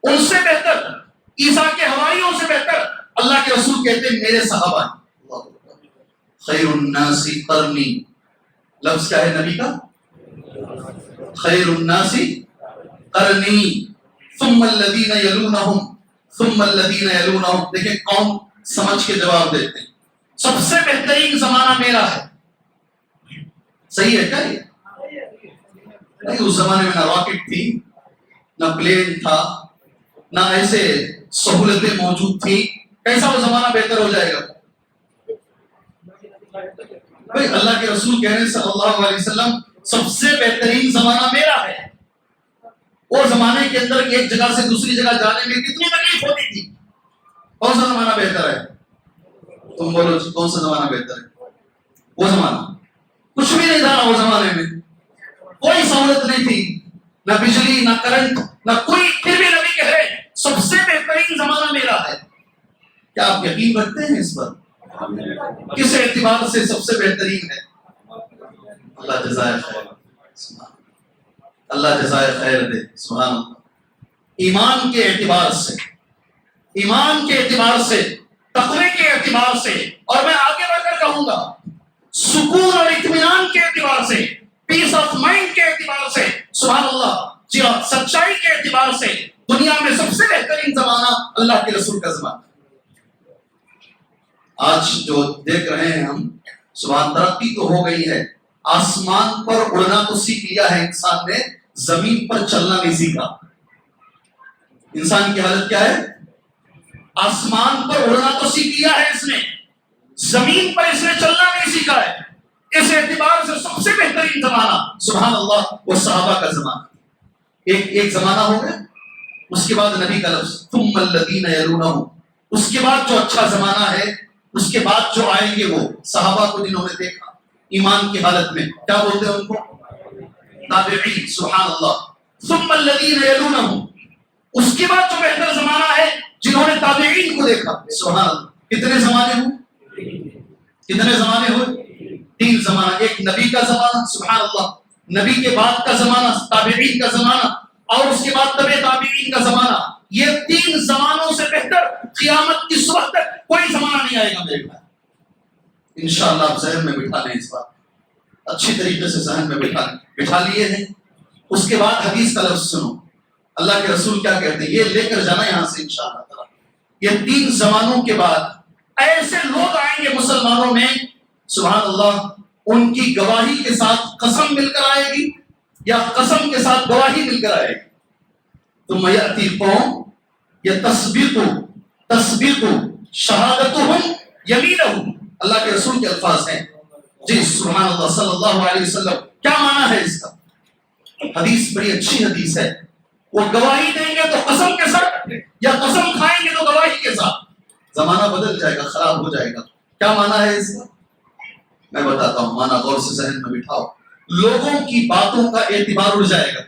[SPEAKER 1] ان سے بہتر، عیسیٰ کے حواریوں سے بہتر اللہ کے رسول کہتے ہیں میرے صحابہ ہیں. خیر الناس قرنی. لفظ کیا ہے نبی کا؟ خیر الناس قرنی ثم الذین یلونہم ثم الذین یلونہم. دیکھیں کون سمجھ کے جواب دیتے ہیں. سب سے بہترین زمانہ میرا ہے. صحیح ہے کیا یہ؟ نہیں، اس زمانے میں نہ راکٹ تھی، نہ پلین تھا، نہ ایسے سہولتیں موجود تھی. کیسا وہ زمانہ بہتر ہو جائے گا؟ بھائی اللہ کے رسول کہہ رہے ہیں صلی اللہ علیہ وسلم سب سے بہترین زمانہ میرا ہے. وہ زمانے کے اندر ایک جگہ سے دوسری جگہ جانے میں کتنی تکلیف ہوتی تھی. کون سا زمانہ بہتر ہے؟ تم بولو کون سا زمانہ بہتر ہے؟ وہ زمانہ کچھ بھی نہیں تھا نا. وہ زمانے میں کوئی سہولت نہیں تھی، نہ بجلی نہ کرنٹ نہ کوئی. پھر بھی نبی کہہ رہے سب سے بہترین زمانہ میرا ہے. کیا آپ یقین رکھتے ہیں اس پر؟ کس اعتبار سے سب سے بہترین ہے؟ اللہ جزائے خیر، اللہ جزائے خیر دے. سبحان اللہ. ایمان کے اعتبار سے، ایمان کے اعتبار سے، تقوی کے اعتبار سے، اور میں آگے بڑھ کر کہوں گا سکون اور اطمینان کے اعتبار سے، پیس آف مائنڈ کے اعتبار سے، سبحان اللہ، جی ہاں، سچائی کے اعتبار سے دنیا میں سب سے بہترین زمانہ اللہ کے رسول کا زمانہ. آج جو دیکھ رہے ہیں ہم، سبحان، ترقی تو ہو گئی ہے. آسمان پر اڑنا تو سیکھ لیا ہے انسان نے، زمین پر چلنا نہیں سیکھا. انسان کی حالت کیا ہے؟ آسمان پر اڑنا تو سیکھ لیا ہے اس نے، زمین پر اس نے چلنا نہیں سیکھا ہے. اس اعتبار سے سب سے بہترین زمانہ سبحان اللہ وہ صحابہ کا زمانہ. ایک زمانہ ہو گیا. اس کے بعد نبی کا لفظ ثم الذین یلونہم. اس کے بعد جو اچھا زمانہ ہے، اس کے بعد جو آئیں گے وہ صحابہ کو جنہوں نے دیکھا ایمان کی حالت میں، کیا بولتے ہیں ان کو؟ تابعین. سبحان اللہ. ثم الذین یلونہم. اس کے بعد جو بہتر زمانہ ہے جنہوں نے تابعین کو دیکھا. سبحان اللہ. کتنے زمانے ہوئے؟ کتنے زمانے ہوئے؟ 3 زمانہ. ایک نبی کا زمانہ، سبحان اللہ، نبی کے بعد کا زمانہ تابعین کا زمانہ، اور اس کے بعد تبع تابعین کا زمانہ. یہ 3 زمانوں سے بہتر قیامت کی صبح تک کوئی زمانہ نہیں آئے گا میرے بھائی. انشاءاللہ آپ ذہن میں بٹھا لیں، اس بات اچھی طریقے سے ذہن میں بٹھا لیے ہیں۔ اس کے بعد حدیث کا لفظ سنو، اللہ کے رسول کیا کہتے ہیں، یہ لے کر جانا یہاں سے انشاءاللہ تعالی۔ یہ 3 زمانوں کے بعد ایسے لوگ آئیں گے مسلمانوں میں، سبحان اللہ، ان کی گواہی کے ساتھ قسم مل کر آئے گی یا قسم کے ساتھ گواہی مل کر آئے گی۔ ثم یأتی قوم تسبق شہادتہم یمینہم، اللہ کے رسول کے الفاظ ہیں جی سبحان اللہ صلی اللہ علیہ وسلم۔ کیا معنی ہے اس کا؟ حدیث بڑی اچھی حدیث ہے۔ وہ گواہی دیں گے تو قسم کے ساتھ یا قسم کھائیں گے تو گواہی کے ساتھ۔ زمانہ بدل جائے گا، خراب ہو جائے گا۔ کیا معنی ہے اس کا؟ میں بتاتا ہوں، معنی غور سے ذہن میں بٹھاؤ۔ لوگوں کی باتوں کا اعتبار اڑ جائے گا،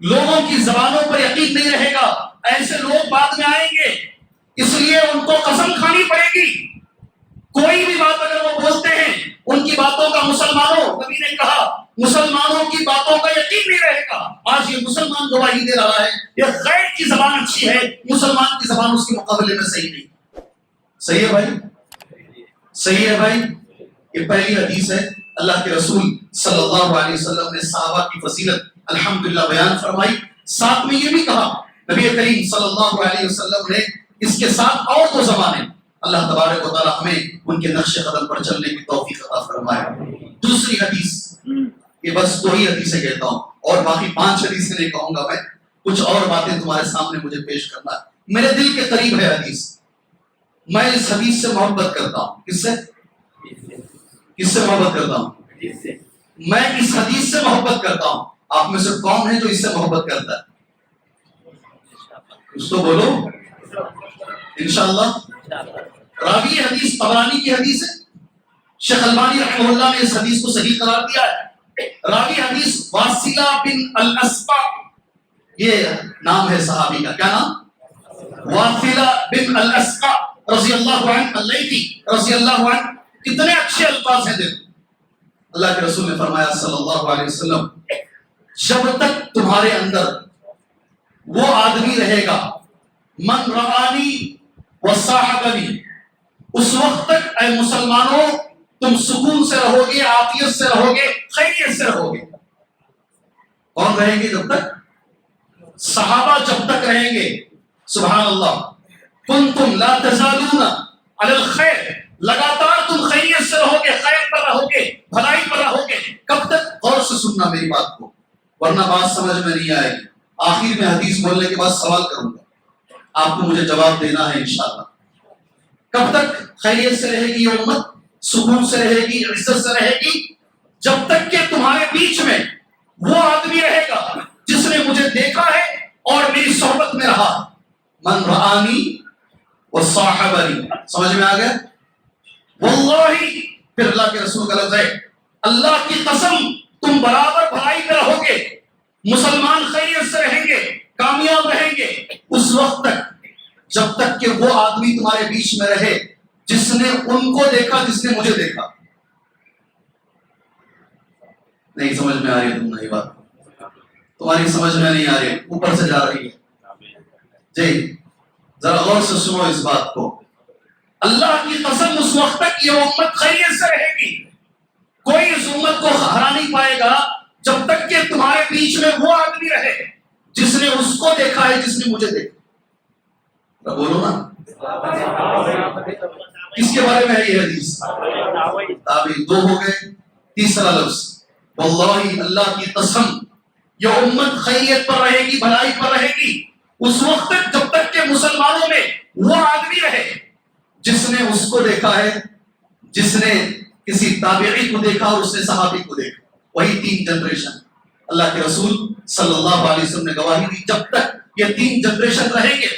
[SPEAKER 1] لوگوں کی زبانوں پر یقین نہیں رہے گا۔ ایسے لوگ بعد میں آئیں گے، اس لیے ان کو قسم کھانی پڑے گی۔ کوئی بھی بات اگر وہ بولتے ہیں، ان کی باتوں کا مسلمانوں، نبی نے کہا مسلمانوں کی باتوں کا یقین نہیں رہے گا۔ آج یہ مسلمان گواہی دے رہا ہے، یہ غیر کی زبان اچھی ہے، مسلمان کی زبان اس کے مقابلے میں صحیح نہیں۔ صحیح ہے بھائی؟ صحیح ہے بھائی؟ یہ پہلی حدیث ہے، اللہ کے رسول صلی اللہ علیہ وسلم نے صحابہ کی فضیلت الحمدللہ بیان فرمائی۔ ساتھ میں یہ بھی کہا نبی کریم صلی اللہ علیہ وسلم نے اس کے ساتھ اور 2 زمانے، اللہ تبارک و تعالی ہمیں ان کے نقش قدم پر چلنے کی توفیق عطا فرمائے۔ دوسری حدیث، یہ بس 2 ہی حدیثیں کہتا ہوں اور باقی 5 حدیثیں نہیں کہوں گا میں، کچھ اور باتیں تمہارے سامنے مجھے پیش کرنا ہے۔ میرے دل کے قریب ہے حدیث، میں اس حدیث سے محبت کرتا ہوں۔ کس سے محبت کرتا ہوں؟ میں اس حدیث سے محبت کرتا ہوں۔ آپ میں سے کون ہے جو اس سے محبت کرتا ہے؟ کچھ تو بولو۔ انشاءاللہ راوی حدیث طبرانی کی حدیث ہے، شیخ البانی رحمہ اللہ نے اس حدیث کو صحیح قرار دیا ہے۔ راوی حدیث واصلہ بن الاسقع، یہ نام ہے صحابی کا، کیا نام؟ واصلہ بن الاسقع رضی اللہ عنہ اللیثی رضی اللہ عنہ۔ کتنے اچھے الفاظ ہیں دیکھو، اللہ کے رسول نے فرمایا صلی اللہ علیہ وسلم، جب تک تمہارے اندر وہ آدمی رہے گا من رآنی وصاحبنی، اس وقت تک اے مسلمانوں تم سکون سے رہو گے، عافیت سے رہو گے، خیریت سے رہو گے۔ کون رہیں گے جب تک؟ صحابہ جب تک رہیں گے، سبحان اللہ۔ کنتم لا تزالون علی الخیر، لگاتار تم خیریت سے رہو گے، خیر پر رہو گے، بھلائی پر رہو گے۔ کب تک؟ غور سے سننا میری بات کو، ورنہ بات سمجھ میں نہیں آئے گی۔ آخر میں حدیث بولنے کے بعد سوال کروں گا، آپ کو مجھے جواب دینا ہے انشاءاللہ۔ کب تک خیریت سے رہے گی یہ امت، سکون سے رہے گی، عزت سے رہے گی؟ جب تک کہ تمہارے بیچ میں وہ آدمی رہے گا جس نے مجھے دیکھا ہے اور میری صحبت میں رہا۔ من رآنی وصاحبنی، سمجھ میں آ گیا؟ واللہ، پھر اللہ کے رسول کا لفظ ہے، اللہ کی قسم تم برابر بھلائی پہ رہو گے، مسلمان خیریت سے رہیں گے، کامیاب رہیں گے، اس وقت تک جب تک کہ وہ آدمی تمہارے بیچ میں رہے جس نے ان کو دیکھا جس نے مجھے دیکھا۔ نہیں سمجھ میں آ رہی ہے تم نہیں بات، تمہاری سمجھ میں نہیں آ رہی، اوپر سے جا رہی ہے جی، ذرا غور سے سنو اس بات کو۔ اللہ کی قسم اس وقت تک یہ امت خیریت سے رہے گی، کوئی اس امت کو ہرا نہیں پائے گا جب تک کہ تمہارے بیچ میں وہ آدمی رہے جس نے اس کو دیکھا ہے جس نے مجھے دیکھا۔ بولو نا، کس کے بارے میں ہے یہ حدیث؟ تابعی۔ 2 ہو گئے، تیسرا لفظ واللہ، اللہ کی قسم یہ امت خیریت پر رہے گی، بھلائی پر رہے گی اس وقت تک جب تک کہ مسلمانوں میں وہ آدمی رہے جس نے اس کو دیکھا ہے، جس نے کسی تابعی کو دیکھا اور اس نے صحابی کو دیکھا۔ وہی 3 جنریشن اللہ کے رسول صلی اللہ علیہ وسلم نے گواہی دی، جب تک یہ 3 جنریشن رہیں گے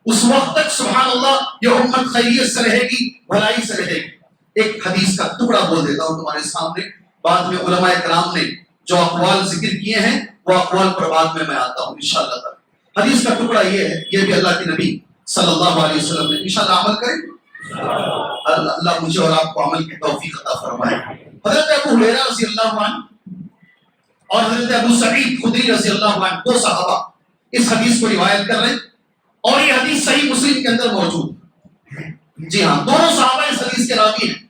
[SPEAKER 1] اس وقت تک سبحان اللہ یہ امت خیریت سے رہے گی، بھلائی سے رہے گی۔ ایک حدیث کا ٹکڑا بول دیتا ہوں تمہارے سامنے، بعد میں علماء کرام نے جو اقوال ذکر کیے ہیں وہ اقوال پر بعد میں آتا ہوں انشاءاللہ تعالی۔ حدیث کا ٹکڑا یہ ہے، یہ بھی اللہ کے نبی صلی اللہ علیہ وسلم نے، انشاءاللہ عمل کریں، اللہ مجھے اور آپ کو عمل کی توفیق عطا فرمائے۔ حضرت ابو ہریرہ رضی اللہ عنہ اور حضرت ابو سعید خدری رضی اللہ عنہ، 2 صحابہ اس حدیث کو روایت کر رہے ہیں اور یہ حدیث صحیح مسلم کے اندر موجود ہے۔ جی ہاں، دونوں صحابہ اس حدیث کے کے راوی ہیں.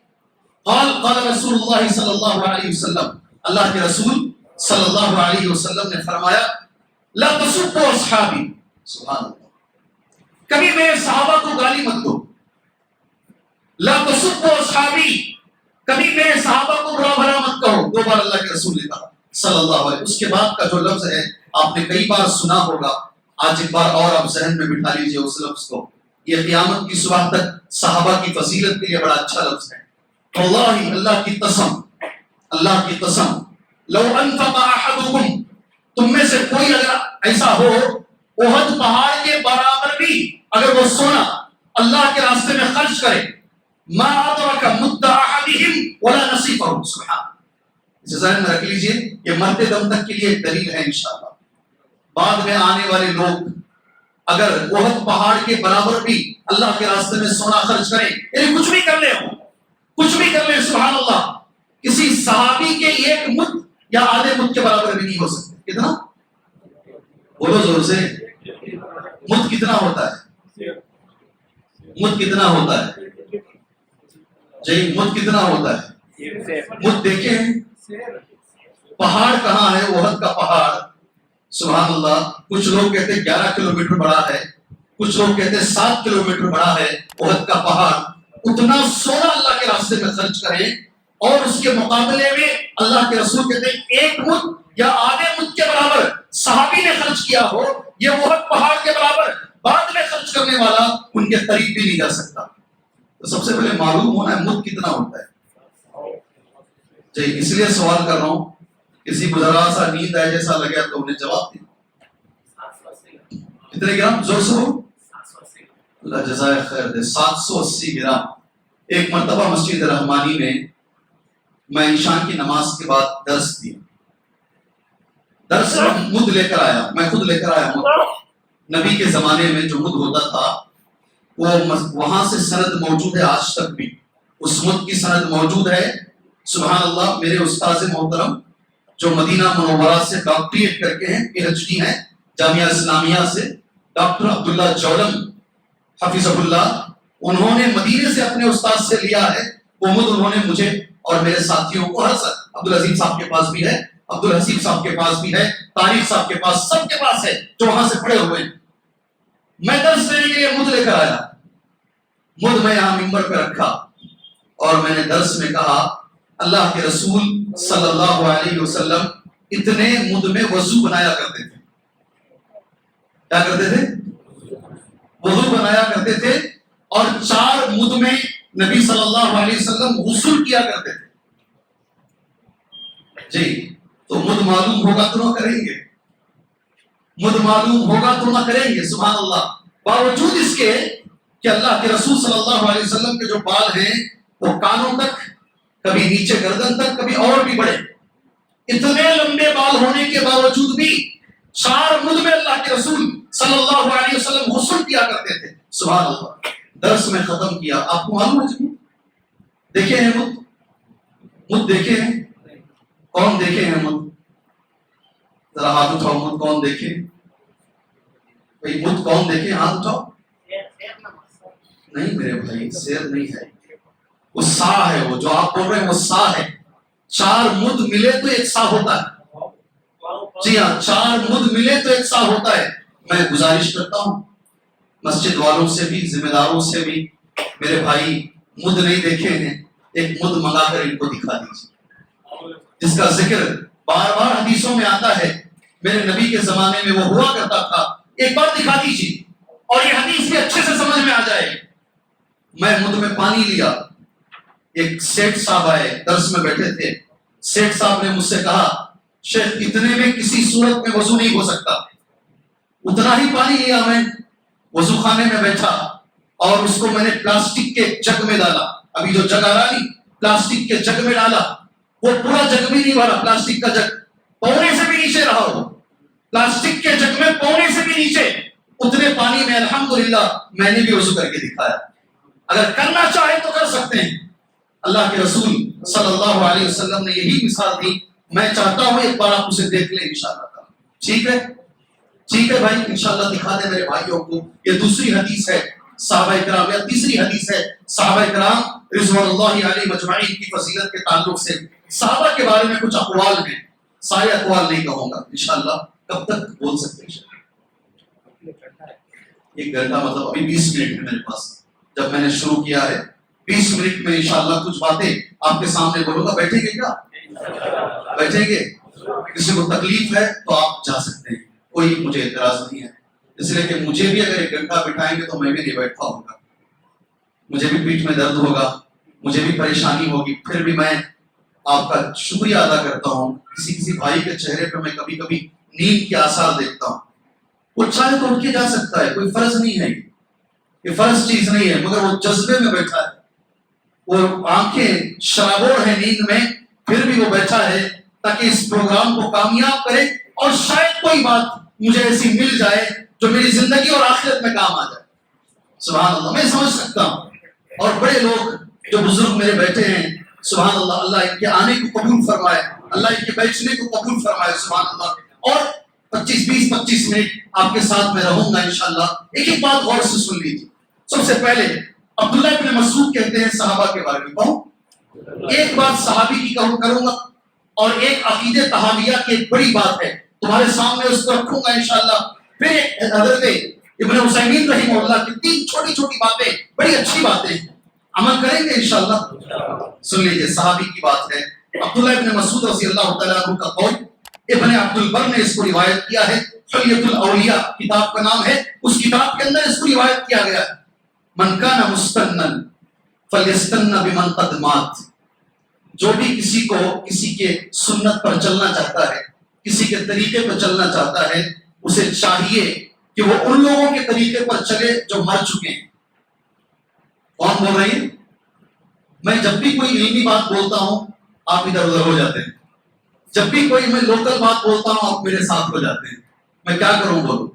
[SPEAKER 1] قال قال رسول اللہ صلی اللہ علیہ وسلم, اللہ کے رسول صلی اللہ علیہ وسلم نے فرمایا لا تسبوا اصحابی, سبحان اللہ, کبھی میرے صحابہ کو گالی مت دو. لا تسبوا اصحابی, کبھی میرے صحابہ کو برا بھلا مت کہو. دو بار اللہ کے رسول نے کہا صلی اللہ علیہ وسلم. اس کے بعد کا جو لفظ ہے آپ نے کئی بار سنا ہوگا, آج ایک بار اور آپ ذہن میں بٹھا لیجئے اس لفظ کو. یہ قیامت کی صبح تک صحابہ کی فضیلت کے لیے بڑا اچھا لفظ ہے. واللہ, اللہ کی قسم, اللہ کی قسم, لو انفق احدکم, تم میں سے کوئی اگر ایسا ہو احد پہاڑ کے برابر بھی اگر وہ سونا اللہ کے راستے میں خرچ کرے, ما ادرک مد احدہم ولا نصیفہ, سبحان. اسے ذہن میں رکھ لیجئے, یہ مرتے دم تک کے لیے ایک دلیل ہے انشاءاللہ. بعد میں آنے والے لوگ اگر احد پہاڑ کے برابر بھی اللہ کے راستے میں سونا خرچ کریں, یعنی کچھ بھی کر لیں, کچھ بھی کر لیں, سبحان اللہ, کسی صحابی کے ایک مد یا آدھے مد کے برابر بھی نہیں ہو سکتے. کتنا بولو زور سے, مد کتنا ہوتا ہے, مد کتنا ہوتا ہے جی, مد کتنا ہوتا ہے, مد دیکھیں پہاڑ کہاں ہے, احد کا پہاڑ, سبحان اللہ. کچھ لوگ کہتے ہیں 11 کلومیٹر بڑا ہے, کچھ لوگ کہتے ہیں 7 کلومیٹر بڑا ہے احد کا پہاڑ. اتنا سونا اللہ کے راستے میں خرچ کریں اور اس کے مقابلے میں اللہ کے رسول کہتے ہیں ایک مد یا آدھے مد کے برابر صحابی نے خرچ کیا ہو, یہ احد پہاڑ کے برابر بعد میں خرچ کرنے والا ان کے قریب بھی نہیں جا سکتا. تو سب سے پہلے معلوم ہونا ہے مد کتنا ہوتا ہے جی. اس لیے سوال کر رہا ہوں, کسی کو ذرا سا نیند آئے جیسا لگا تو انہیں جواب دیں. کتنے گرام, زور سے ہو, اللہ جزائے خیر دے. 780 گرام. ایک مرتبہ مسجد رحمانی میں عشاء کی نماز کے بعد درس دیا. درس مد لے کر آیا, میں خود لے کر آیا مد. نبی کے زمانے میں جو مد ہوتا تھا وہ وہاں سے سند موجود ہے آج تک بھی, اس مد کی سند موجود ہے. سبحان اللہ. میرے استاذ محترم جو مدینہ منورہ سے ڈاکٹریٹ کر کے ہیں, پی ایچ ڈی ہیں جامعہ اسلامیہ سے, ڈاکٹر عبداللہ جولم حفظہ اللہ, انہوں نے مدینے سے اپنے استاد سے لیا ہے. وہ مد انہوں نے مجھے اور میرے ساتھیوں کو, ہر عبدالعظیم صاحب کے پاس بھی ہے, عبدالحسیب صاحب کے پاس بھی ہے, طارق صاحب کے پاس, سب کے پاس ہے جو وہاں سے پڑے ہوئے ہیں. میں درس دینے کے لیے مد لے کر آیا. مد میں یہاں ممبر پہ رکھا اور میں نے درس میں کہا اللہ کے رسول صلی اللہ علیہ وسلم اتنے مد میں وضو بنایا کرتے تھے. کیا کرتے تھے, وضو بنایا کرتے تھے, اور 4 مد میں نبی صلی اللہ علیہ وسلم غسل کیا کرتے تھے جی. تو مد معلوم ہوگا تو نہ کریں گے, مد معلوم ہوگا تو نہ کریں گے, سبحان اللہ. باوجود اس کے کہ اللہ کے رسول صلی اللہ علیہ وسلم کے جو بال ہیں وہ کانوں تک, کبھی نیچے گردن تک, کبھی اور بھی بڑے, اتنے لمبے بال ہونے کے باوجود بھی 4 مد میں اللہ کے رسول صلی اللہ علیہ وسلم غسل کیا کرتے تھے. سبحان اللہ. درس میں ختم کیا. آپ کو معلوم ہے دیکھے ہیں مد, مد دیکھے ہیں, کون دیکھے ہیں مد, ذرا ہاتھ اٹھاؤ. مد کون دیکھے بھائی, مد کون دیکھے, ہاتھ اٹھاؤ. نہیں میرے بھائی, سیر نہیں ہے, وہ سا ہے. وہ جو آپ بول رہے ہیں وہ سا ہے. 4 مد ملے تو ایک سا ہوتا ہے. جی ہاں, 4 مد ملے تو ایک سا ہوتا ہے. میں گزارش کرتا ہوں مسجد والوں سے بھی, ذمہ داروں سے بھی, میرے بھائی مد نہیں دیکھے ہیں, ایک مد منگا کر ان کو دکھا دیجیے, جس کا ذکر بار بار حدیثوں میں آتا ہے. میرے نبی کے زمانے میں وہ ہوا کرتا تھا, ایک بار دکھا دیجیے اور یہ حدیث بھی اچھے سے سمجھ میں آ جائے. میں مد میں پانی لیا. ایک سیٹ صاحب آئے, درس میں بیٹھے تھے. سیٹ صاحب نے مجھ سے کہا شیخ اتنے میں کسی صورت میں وضو نہیں ہو سکتا. اتنا ہی پانی لیا میں, وضو خانے میں بیٹھا اور اس کو میں نے پلاسٹک کے جگ میں ڈالا. ابھی جو جگ آ رہا نہیں, پلاسٹک کے جگ میں ڈالا. وہ پورا جگ بھی نہیں بھرا, پلاسٹک کا جگ پونے سے بھی نیچے رہا. وہ پلاسٹک کے جگ میں پونے سے بھی نیچے, اتنے پانی میں الحمدللہ میں نے بھی وضو کر کے دکھایا. اگر کرنا چاہے تو کر سکتے ہیں. اللہ کے رسول صلی اللہ علیہ وسلم نے یہی مثال دی. میں چاہتا ہوں ایک بار آپ اسے دیکھ لیں انشاءاللہ. ٹھیک ہے, ٹھیک ہے بھائی, انشاءاللہ دکھا دیں میرے بھائیوں کو. یہ دوسری حدیث ہے صحابہ کرام، یا تیسری حدیث ہے صحابہ کرام رضوان اللہ علیہ مجمعین کی فضیلت کے تعلق سے۔ صحابہ کے بارے میں کچھ اقوال ہیں، سارے اقوال نہیں کہوں گا انشاءاللہ۔ کب تک بول سکتے ہیں؟ 1 گھنٹہ، مطلب ابھی 20 منٹ ہے میرے پاس۔ جب میں نے شروع کیا ہے 20 منٹ میں انشاءاللہ کچھ باتیں آپ کے سامنے بولوں گا۔ بیٹھیں گے کیا؟ بیٹھیں گے؟ کسی کو تکلیف ہے تو آپ جا سکتے ہیں، کوئی مجھے اعتراض نہیں ہے، اس لیے کہ مجھے بھی اگر 1 گھنٹہ بٹھائیں گے تو میں بھی نہیں بیٹھ پاؤں گا، مجھے بھی پیٹھ میں درد ہوگا، مجھے بھی پریشانی ہوگی۔ پھر بھی میں آپ کا شکریہ ادا کرتا ہوں۔ کسی بھائی کے چہرے پہ میں کبھی کبھی نیند کے آثار دیکھتا ہوں، وہ چاہے تو اٹھ کے جا سکتا ہے، کوئی فرض نہیں ہے، یہ فرض چیز نہیں ہے، مگر وہ جذبے میں بیٹھا ہے، وہ آنکھیں شرابور ہیں نیند میں، پھر بھی وہ بیٹھا ہے تاکہ اس پروگرام کو کامیاب کرے، اور شاید کوئی بات مجھے ایسی مل جائے جو میری زندگی اور آخرت میں کام آ جائے۔ سبحان اللہ، میں سمجھ سکتا ہوں۔ اور بڑے لوگ جو بزرگ میرے بیٹھے ہیں، سبحان اللہ، اللہ ان کے آنے کو قبول فرمائے، اللہ ان کے بیٹھنے کو قبول فرمائے، سبحان اللہ۔ اور 25 منٹ آپ کے ساتھ میں رہوں گا انشاءاللہ۔ ایک بات غور سے سن لیجیے۔ سب سے پہلے عبداللہ بن مسعود کہتے ہیں صحابہ کے بارے میں، کہوں ایک بات صحابی کی کروں گا، اور ایک عقیدہ تحاویہ کی ایک بڑی بات ہے، تمہارے سامنے اس کو رکھوں گا انشاءاللہ۔ پھر حضرت ابن عثیمین رحمہ اللہ کی 3 چھوٹی چھوٹی باتیں، بڑی اچھی باتیں، عمل کریں گے انشاءاللہ۔ سن لیجیے، صحابی کی بات ہے، عبداللہ ابن مسعود رضی اللہ تعالیٰ عنہ کا قول، ابن عبد البر نے اس کو روایت کیا ہے، حلیۃ الاولیاء کتاب کا نام ہے، اس کتاب کے اندر اس کو روایت کیا گیا ہے، من کان مستنن فلیستن بمن قد مات۔ جو بھی کسی کے سنت پر چلنا چاہتا ہے، کسی کے طریقے پر چلنا چاہتا ہے، اسے چاہیے کہ وہ ان لوگوں کے طریقے پر چلے جو مر چکے ہیں۔ کون بول رہے ہیں؟ میں جب بھی کوئی علمی بات بولتا ہوں آپ ادھر ادھر ہو جاتے ہیں، جب بھی کوئی میں لوکل بات بولتا ہوں آپ میرے ساتھ ہو جاتے ہیں۔ میں کیا کروں بولوں؟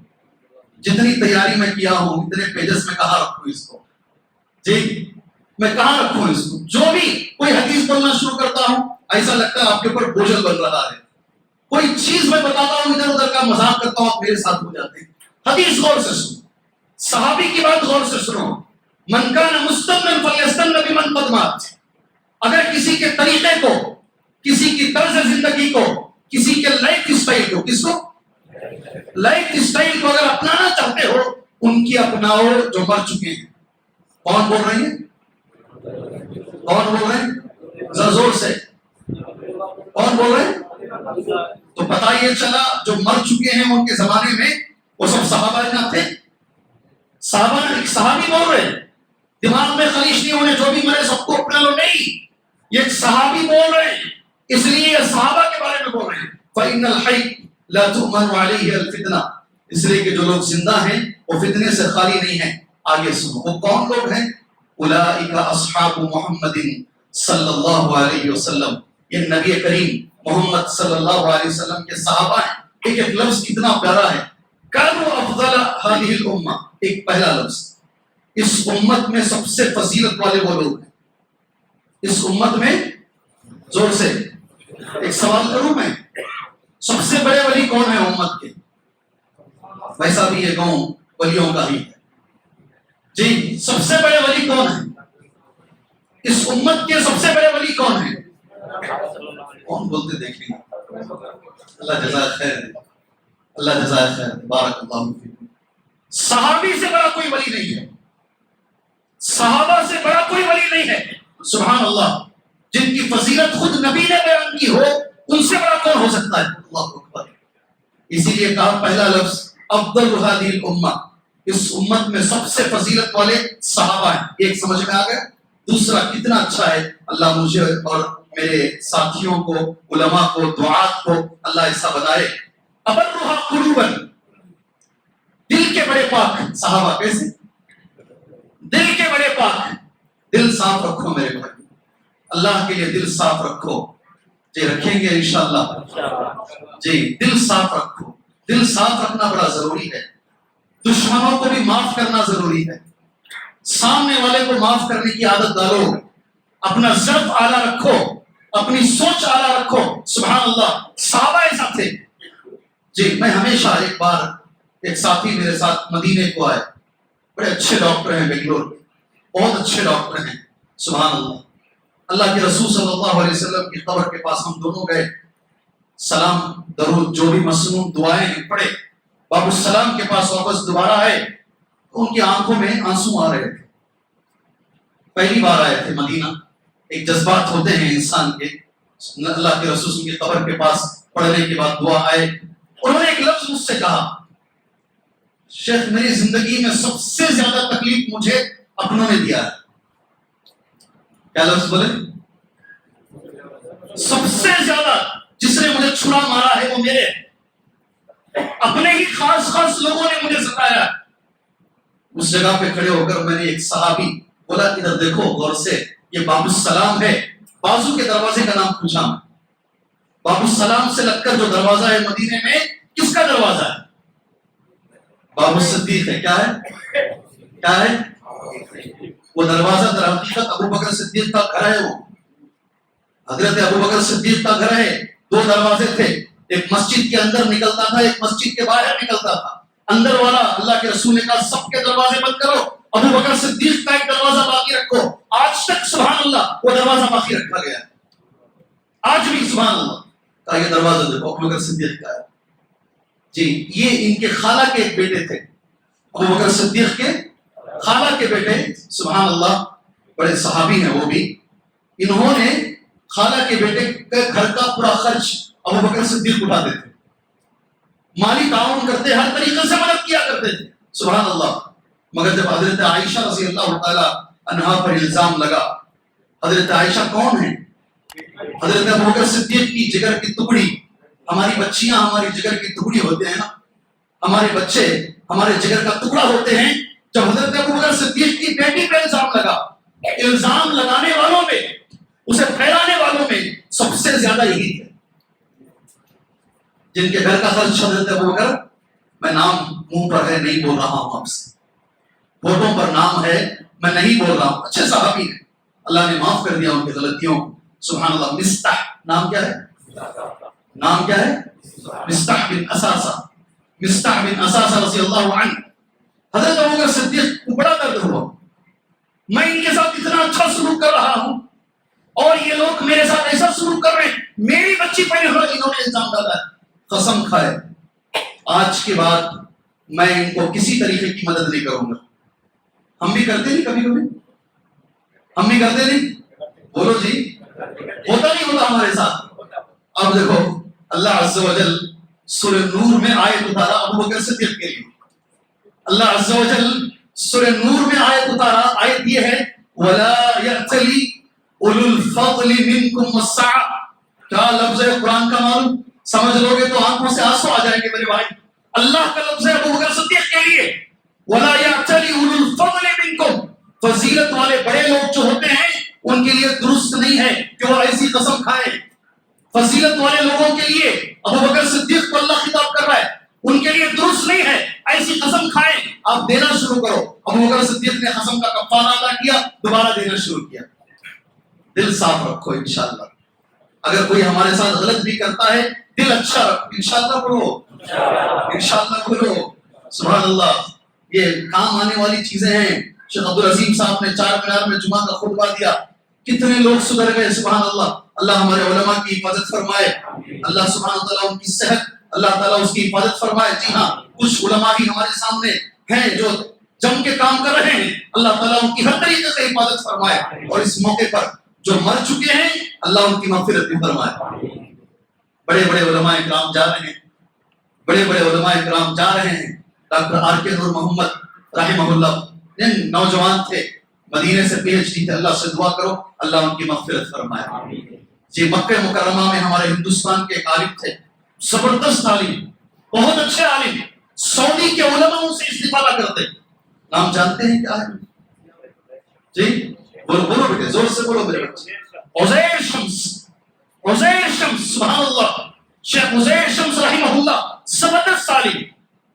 [SPEAKER 1] جتنی تیاری میں کیا ہوں، اتنے پیجز میں کہاں رکھوں اس کو؟ جی میں کہاں رکھوں اس کو؟ جو بھی کوئی حدیث بولنا شروع کرتا ہوں ایسا لگتا ہے آپ کے اوپر بوجھل بن رہا ہے، کوئی چیز میں بتاتا ہوں ادھر ادھر کا مذاق کرتا ہوں آپ میرے ساتھ ہو جاتے ہیں۔ حدیث غور سے سنو، صحابی کی بات غور سے سنو، من کان مستنن فلیستن بمن قد مات۔ اگر کسی کے طریقے کو، کسی کی طرز زندگی کو، کسی کے لائف اسٹائل کو، کس کو؟ لائف اسٹائل کو اگر اپنانا چاہتے ہو، ان کی اپناؤ جو مر چکے ہیں۔ کون بول رہے ہیں؟ کون بول رہے ہیں؟ ذرا زور سے کون بول رہے ہیں؟ تو پتہ یہ چلا جو مر چکے ہیں ان کے زمانے میں وہ سب صحابہ نہ تھے؟ صحابہ، ایک صحابی بول رہے ہیں، دماغ میں خلیش نہیں ہونے، جو بھی مرے سب کو اپنا لو، نہیں، یہ ایک صحابی بول رہے ہیں، اس لیے یہ صحابہ کے بارے میں بول رہے ہیں۔ فَإِنَّ الْحَيَّ لَا تُؤْمَنُ عَلَيْهِ الْفِتْنَةُ، اس لیے کہ جو لوگ زندہ ہیں وہ فتنے سے خالی نہیں ہیں۔ آگے سنو، وہ کون لوگ ہیں؟ اولئک اصحاب محمد صلی اللہ علیہ وسلم، یہ نبی کریم محمد صلی اللہ علیہ وسلم کے صحابہ ہیں۔ ایک ایک لفظ کتنا پیارا ہے، کانوا افضل هذه الامه، ایک پہلا لفظ، اس امت میں سب سے فضیلت والے وہ لوگ ہیں۔ اس امت میں، زور سے ایک سوال کروں میں، سب سے بڑے ولی کون ہیں امت کے؟ ویسا بھی یہ گاؤں ولیوں کا ہی ہے جی، سب سے بڑے ولی کون ہیں اس امت کے؟ سب سے بڑے ولی کون ہیں؟ کون بولتے دیکھیں گے؟ اللہ جزائے خیر دے، اللہ جزائے خیر دے، بارک اللہ فیکم۔ صحابی سے بڑا کوئی ولی نہیں ہے، صحابہ سے بڑا کوئی ولی نہیں ہے، سبحان اللہ، جن کی فضیلت خود نبی نے بیان کی ہو، ان سے بڑا کون ہو سکتا ہے؟ اللہ اکبر۔ اسی لیے کہا پہلا لفظ افضل هذه الامه، اس امت میں سب سے فضیلت والے صحابہ ہیں۔ ایک سمجھ میں آ گیا؟ دوسرا کتنا اچھا ہے، اللہ مجھے اور میرے ساتھیوں کو، علماء کو، دعات کو اللہ ایسا بنائے۔ ابرھا قلوبا، دل کے بڑے پاک صحابہ، کیسے؟ دل کے بڑے پاک، دل صاف رکھو میرے بھائی، اللہ کے لیے دل صاف رکھو جی، رکھیں گے انشاءاللہ جی، دل صاف رکھو، دل صاف رکھنا بڑا ضروری ہے، دشمنوں کو بھی معاف کرنا ضروری ہے، سامنے والے کو معاف کرنے کی عادت ڈالو، اپنا ضرب اعلیٰ رکھو، اپنی سوچ اعلیٰ رکھو، سبحان اللہ۔ صحابہ ایسا تھے جی۔ میں ہمیشہ، ایک بار ایک ساتھی میرے ساتھ مدینے کو آئے، بڑے اچھے ڈاکٹر ہیں بنگلور میں، بہت اچھے ڈاکٹر ہیں، سبحان اللہ۔ اللہ کے رسول صلی اللہ علیہ وسلم کی قبر کے پاس ہم دونوں گئے، سلام درود جو بھی مسنون دعائیں پڑھے، باب السلام کے پاس واپس دوبارہ آئے، ان کی آنکھوں میں آنسو آ رہے تھے، پہلی بار آئے تھے مدینہ۔ ایک جذبات ہوتے ہیں انسان کے، اللہ کے رسول کی قبر کے پاس پڑھنے کے بعد دعا آئے، انہوں نے ایک لفظ مجھ سے کہا، شیخ میری زندگی میں سب سے زیادہ تکلیف مجھے اپنوں نے دیا ہے۔ کیا لفظ بولے؟ سب سے زیادہ جس نے مجھے چھڑا مارا ہے وہ میرے اپنے ہی خاص خاص لوگوں نے مجھے ستایا۔ اس جگہ پہ کھڑے ہو کر میں نے ایک صحابی بولا ادھر دیکھو غور سے، یہ باب السلام ہے، بازو کے دروازے کا نام پوچھا میں، باب السلام سے لگ کر جو دروازہ ہے مدینے میں کس کا دروازہ ہے؟ باب الصدیق ہے۔ کیا ہے؟ کیا ہے وہ دروازہ؟ در حقیقت ابو بکر صدیق کا گھر ہے، وہ حضرت ابو بکر صدیق کا گھر ہے۔ دو دروازے تھے، ایک مسجد کے اندر نکلتا تھا، ایک مسجد کے باہر نکلتا تھا۔ اندر والا اللہ کے رسول نے کہا سب کے دروازے بند کرو، ابو بکر صدیق کا ایک دروازہ باقی رکھو۔ آج تک سبحان اللہ وہ دروازہ باقی رکھا گیا ہے، آج بھی سبحان اللہ۔ کہا یہ دروازہ دیکھو ابو بکر صدیق کا ہے جی۔ یہ ان کے خالہ کے ایک بیٹے تھے، ابو بکر صدیق کے خالہ کے بیٹے، سبحان اللہ، بڑے صحابی ہیں وہ بھی۔ انہوں نے خالہ کے بیٹے کے گھر کا پورا خرچ ابو بکر صدیق اٹھاتے تھے، مالی تعاون کرتے، ہر طریقے سے مدد کیا کرتے تھے، سبحان اللہ۔ مگر جب حضرت عائشہ رضی اللہ تعالی عنہا پر الزام لگا، حضرت عائشہ کون ہے؟ حضرت ابو بکر صدیق کی جگر کی ٹکڑی، ہماری بچیاں ہماری جگر کی ٹکڑی ہوتے ہیں نا، ہمارے بچے ہمارے جگر کا ٹکڑا ہوتے ہیں۔ جب حضرت ابو بکر صدیق کی بیٹی پہ الزام لگا، الزام لگانے والوں میں، اسے پھیلانے والوں میں سب سے زیادہ یہی تھے جن کے گھر کا خرچ حضرت ابو بکر، میں نام منہ پر ہے نہیں بول رہا ہوں آپ سے، فوٹوں پر نام ہے میں نہیں بول رہا ہوں، اچھے صحابی ہیں، اللہ نے معاف کر دیا ان کی غلطیوں، سبحان اللہ۔ مستح نام کیا ہے؟ نام کیا ہے؟ مستح بن اساسہ، مستح بن اساسہ رضی اللہ عنہ۔ حضرت ابو بکر صدیق کو بڑا درد ہوا، میں ان کے ساتھ اتنا اچھا سلوک کر رہا ہوں اور یہ لوگ میرے ساتھ ایسا سلوک کر رہے ہیں، میری بچی پر انہوں نے الزام ڈالا ہے۔ قسم کھائے آج کے بعد میں ان کو کسی طریقے کی مدد نہیں کروں گا۔ ہم بھی کرتے نہیں کبھی کبھی، ہم بھی کرتے نہیں، بولو جی، ہوتا نہیں ہوتا ہمارے ساتھ؟ اب دیکھو اللہ عز و جل سورہ نور میں آیت اتارا ابو بکر صدیق کے لیے، اللہ عز و جل سورہ نور میں آیت اتارا، آیت یہ ہے وَلَا يَأْتَلِ اولو الفضل منکم والسعہ۔ کیا لفظ ہے قرآن کا معلوم؟ سمجھ لو گے تو آنکھوں سے آنسو آ جائیں گے میرے بھائی۔ اللہ کا لفظ ہے ابو بکر صدیق کے لیے، وَلَا يَأْتَلِ اولو الفضل منکم، فضیلت والے بڑے لوگ جو ہوتے ہیں ان کے لیے درست نہیں ہے کہ وہ ایسی قسم کھائیں۔ فضیلت والے لوگوں کے لیے ابو بکر صدیق کو اللہ خطاب کر رہا ہے، ان کے لیے درست نہیں ہے ایسی قسم کھائیں، آپ دینا شروع کرو۔ ابو بکر صدیق نے قسم کا کفارہ ادا کیا، دوبارہ دینا شروع کیا۔ دل صاف رکھو انشاءاللہ، اگر کوئی ہمارے ساتھ غلط بھی کرتا ہے دل اچھا رکھو، انشاءاللہ بولو، انشاءاللہ بولو، سبحان اللہ۔ یہ کام آنے والی چیزیں ہیں۔ شیخ عبدالعظیم صاحب نے چار مینار میں جمعہ کا خطبہ دیا، کتنے لوگ سدھر گئے، سبحان اللہ۔ اللہ ہمارے علماء کی حفاظت فرمائے، اللہ سبحانہ تعالیٰ ان کی صحت، اللہ تعالیٰ اس کی حفاظت فرمائے۔ جی ہاں، کچھ علماء بھی ہمارے سامنے ہیں جو جم کے کام کر رہے ہیں، اللہ تعالیٰ ان کی ہر طریقے سے حفاظت فرمائے، اور اس موقع پر جو مر چکے ہیں اللہ ان کی مغفرت بھی فرمائے۔ بڑے بڑے علماء کرام جا رہے ہیں، بڑے بڑے علماء کرام جا رہے ہیں۔ ڈاکٹر آر کے نور محمد رحمہ اللہ نوجوان تھے، مدینے سے پی ایچ ڈی تھے، اللہ سے دعا کرو اللہ ان کی مغفرت فرمائے۔ جی مکہ مکرمہ میں ہمارے ہندوستان کے ایک عالم تھے، زبردست عالم، بہت اچھے عالم، سعودی کے علماء ان سے استفادہ کرتے۔ نام جانتے ہیں کیا ہے؟ جی بولو بولو بیٹے، زور سے بولو میرے بچے۔ عزیر شمس، عزیر شمس، سبحان اللہ، شیخ عزیر شمس رحمہ اللہ، زبردست عالم،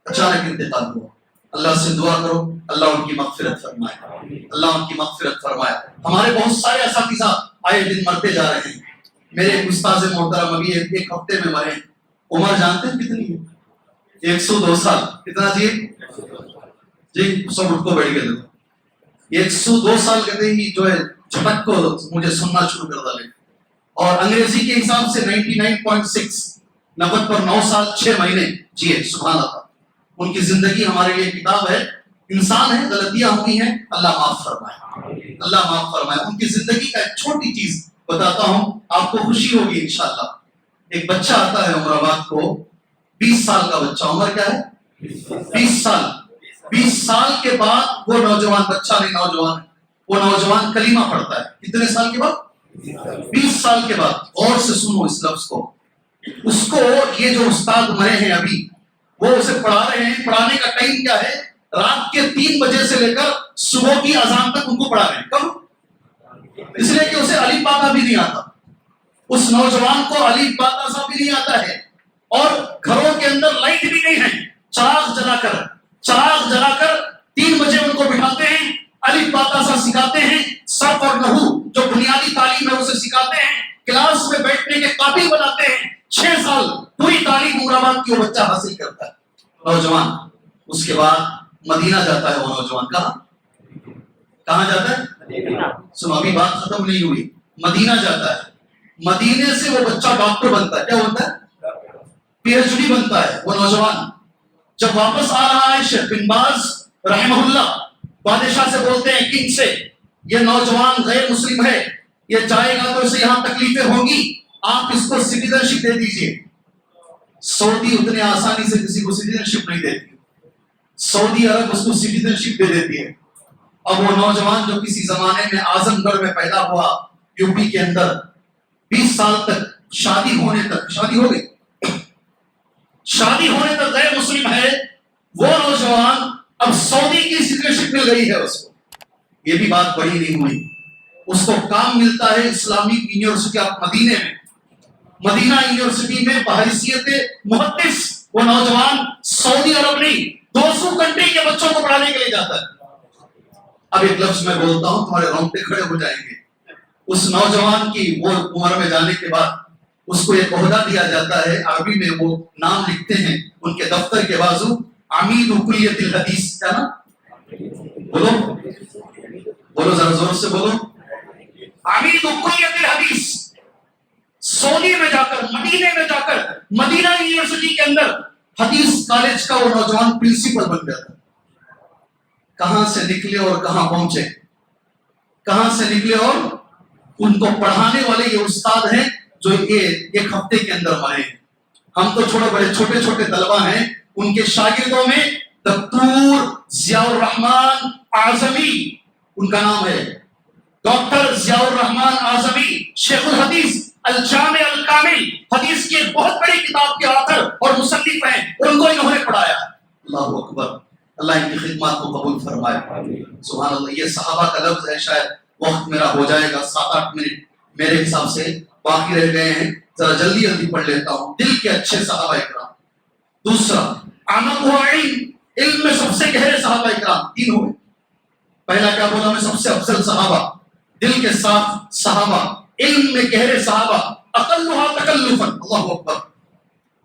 [SPEAKER 1] اچانک انتقال ہوا۔ اللہ سے دعا کرو اللہ ان کی مغفرت فرمائے، اللہ ان کی مغفرت فرمائے۔ ہمارے بہت سارے اساتذہ آئے دن مرتے جا رہے ہیں۔ میرے ایک استاذ محترم ابھی ایک ہفتے میں مرے، عمر جانتے ہیں کتنی ہے؟ 102 سال۔ کتنا جی؟ جی سب اٹھ کو بیٹھ گئے. 102 سال کہتے ہی جو ہے جھٹک کو مجھے سننا شروع کر ڈالے. اور انگریزی کے حساب سے 99.6 90 پر 9 سال 6 مہینے جیے. سبحان اللہ. ان کی زندگی ہمارے لیے کتاب ہے. انسان ہے, غلطیاں ہوئی ہیں, اللہ معاف فرمائے, اللہ معاف فرمائے. ان کی زندگی کا ایک چھوٹی چیز بتاتا ہوں, آپ کو خوشی ہوگی انشاءاللہ. ایک بچہ آتا ہے عمر آباد کو, 20 سال کا بچہ. عمر کیا ہے؟ 20 سال. 20 سال کے بعد وہ نوجوان, بچہ نہیں نوجوان ہے, وہ نوجوان کلمہ پڑھتا ہے. کتنے سال کے بعد؟ 20 سال کے بعد. غور سے سنو اس لفظ کو. اس کو یہ جو استاد مرے ہیں ابھی, وہ اسے پڑھا رہے ہیں. پڑھانے کا ٹائم کیا ہے؟ رات کے 3 بجے سے لے کر صبح کی اذان تک ان کو پڑھا رہے ہیں. کب؟ اس لیے کہ اسے الف با تا بھی نہیں آتا. اس نوجوان کو الف با تا سا بھی نہیں آتا ہے. اور گھروں کے اندر لائٹ بھی نہیں ہے. چراغ جلا کر 3 بجے ان کو بٹھاتے ہیں, الف با تا سا سکھاتے ہیں. صرف اور نحو جو بنیادی تعلیم ہے اسے سکھاتے ہیں. کلاس میں بیٹھنے کے قابل بناتے ہیں. 6 سال پوری تعلیم عمر آباد کی وہ بچہ حاصل کرتا ہے نوجوان. اس کے بعد مدینہ جاتا ہے وہ نوجوان. کہاں جاتا ہے؟ سنو ابھی بات ختم نہیں ہوئی. مدینہ جاتا ہے. مدینے سے وہ بچہ ڈاکٹر بنتا ہے. کیا بنتا ہے؟ پی ایچ ڈی بنتا ہے وہ نوجوان. جب واپس آ رہا ہے شیخ بن باز رحمہ اللہ, بادشاہ سے بولتے ہیں, کنگ سے, یہ نوجوان غیر مسلم ہے, یہ جائے گا تو اسے یہاں تکلیفیں ہوں گی, آپ اس کو سٹیزن شپ دے دیجئے. سعودی اتنے آسانی سے کسی کو سٹیزن شپ نہیں دیتی. سعودی عرب اس کو سٹیزن شپ دے دیتی ہے. اب وہ نوجوان جو کسی زمانے میں اعظم گڑھ میں پیدا ہوا یو پی کے اندر, 20 سال تک شادی ہونے تک غیر مسلم ہے, وہ نوجوان اب سعودی کی سٹیزن شپ مل گئی ہے اس کو. یہ بھی بات بڑی نہیں ہوئی. اس کو کام ملتا ہے اسلامک یونیورسٹی آف مدینے میں. مدینہ یونیورسٹی میں بحیثیت محدث وہ نوجوان سعودی عرب نہیں 200 کنٹری کے بچوں کو پڑھانے کے لیے جاتا ہے. اب ایک لفظ میں بولتا ہوں, تمہارے رونگٹے کھڑے ہو جائیں گے. اس نوجوان کی وہ عمر میں جانے کے بعد اس کو ایک عہدہ دیا جاتا ہے. عربی میں وہ نام لکھتے ہیں ان کے دفتر کے بازو, عمید کلیت الحدیث. کیا نا؟ بولو ذرا زور سے بولو. عمید کلیت الحدیث. سعودی میں جا کر, مدینے میں جا کر, مدینہ یونیورسٹی کے اندر حدیث کالج کا وہ نوجوان پرنسپل بن گیا تھا. کہاں سے نکلے اور کہاں پہنچے, کہاں سے نکلے اور ان کو پڑھانے والے یہ استاد ہیں جو ایک ہفتے کے اندر مرے ہیں. ہم تو چھوٹے چھوٹے طلبہ ہیں. ان کے شاگردوں میں دکتور ضیاء الرحمن اعظمی ان کا نام ہے. ڈاکٹر ضیاء الرحمن اعظمی شیخ الحدیث الجامع الکامل, حدیث کی ایک بہت بڑی کتاب کے آتھر اور مصنف ہیں. ان کو انہوں نے پڑھایا. اللہ اکبر. اللہ ان کی خدمات کو قبول فرمائے. سبحان اللہ. یہ صحابہ کا لفظ ہے. شاید وقت میرا ہو جائے گا, 7-8 منٹ میرے حساب سے باقی رہ گئے ہیں. ذرا جلدی پڑھ لیتا ہوں. دل کے اچھے صحابہ اکرام. دوسرا اعمق علم, علم میں سب سے گہرے صحابہ اکرام 3 ہوئے. پہلا کیا بولا میں؟ سب سے افضل صحابہ, دل کے صاف صحابہ, علم میں گہرے صحابہ, اقلھا تکلفا. اللہ اکبر.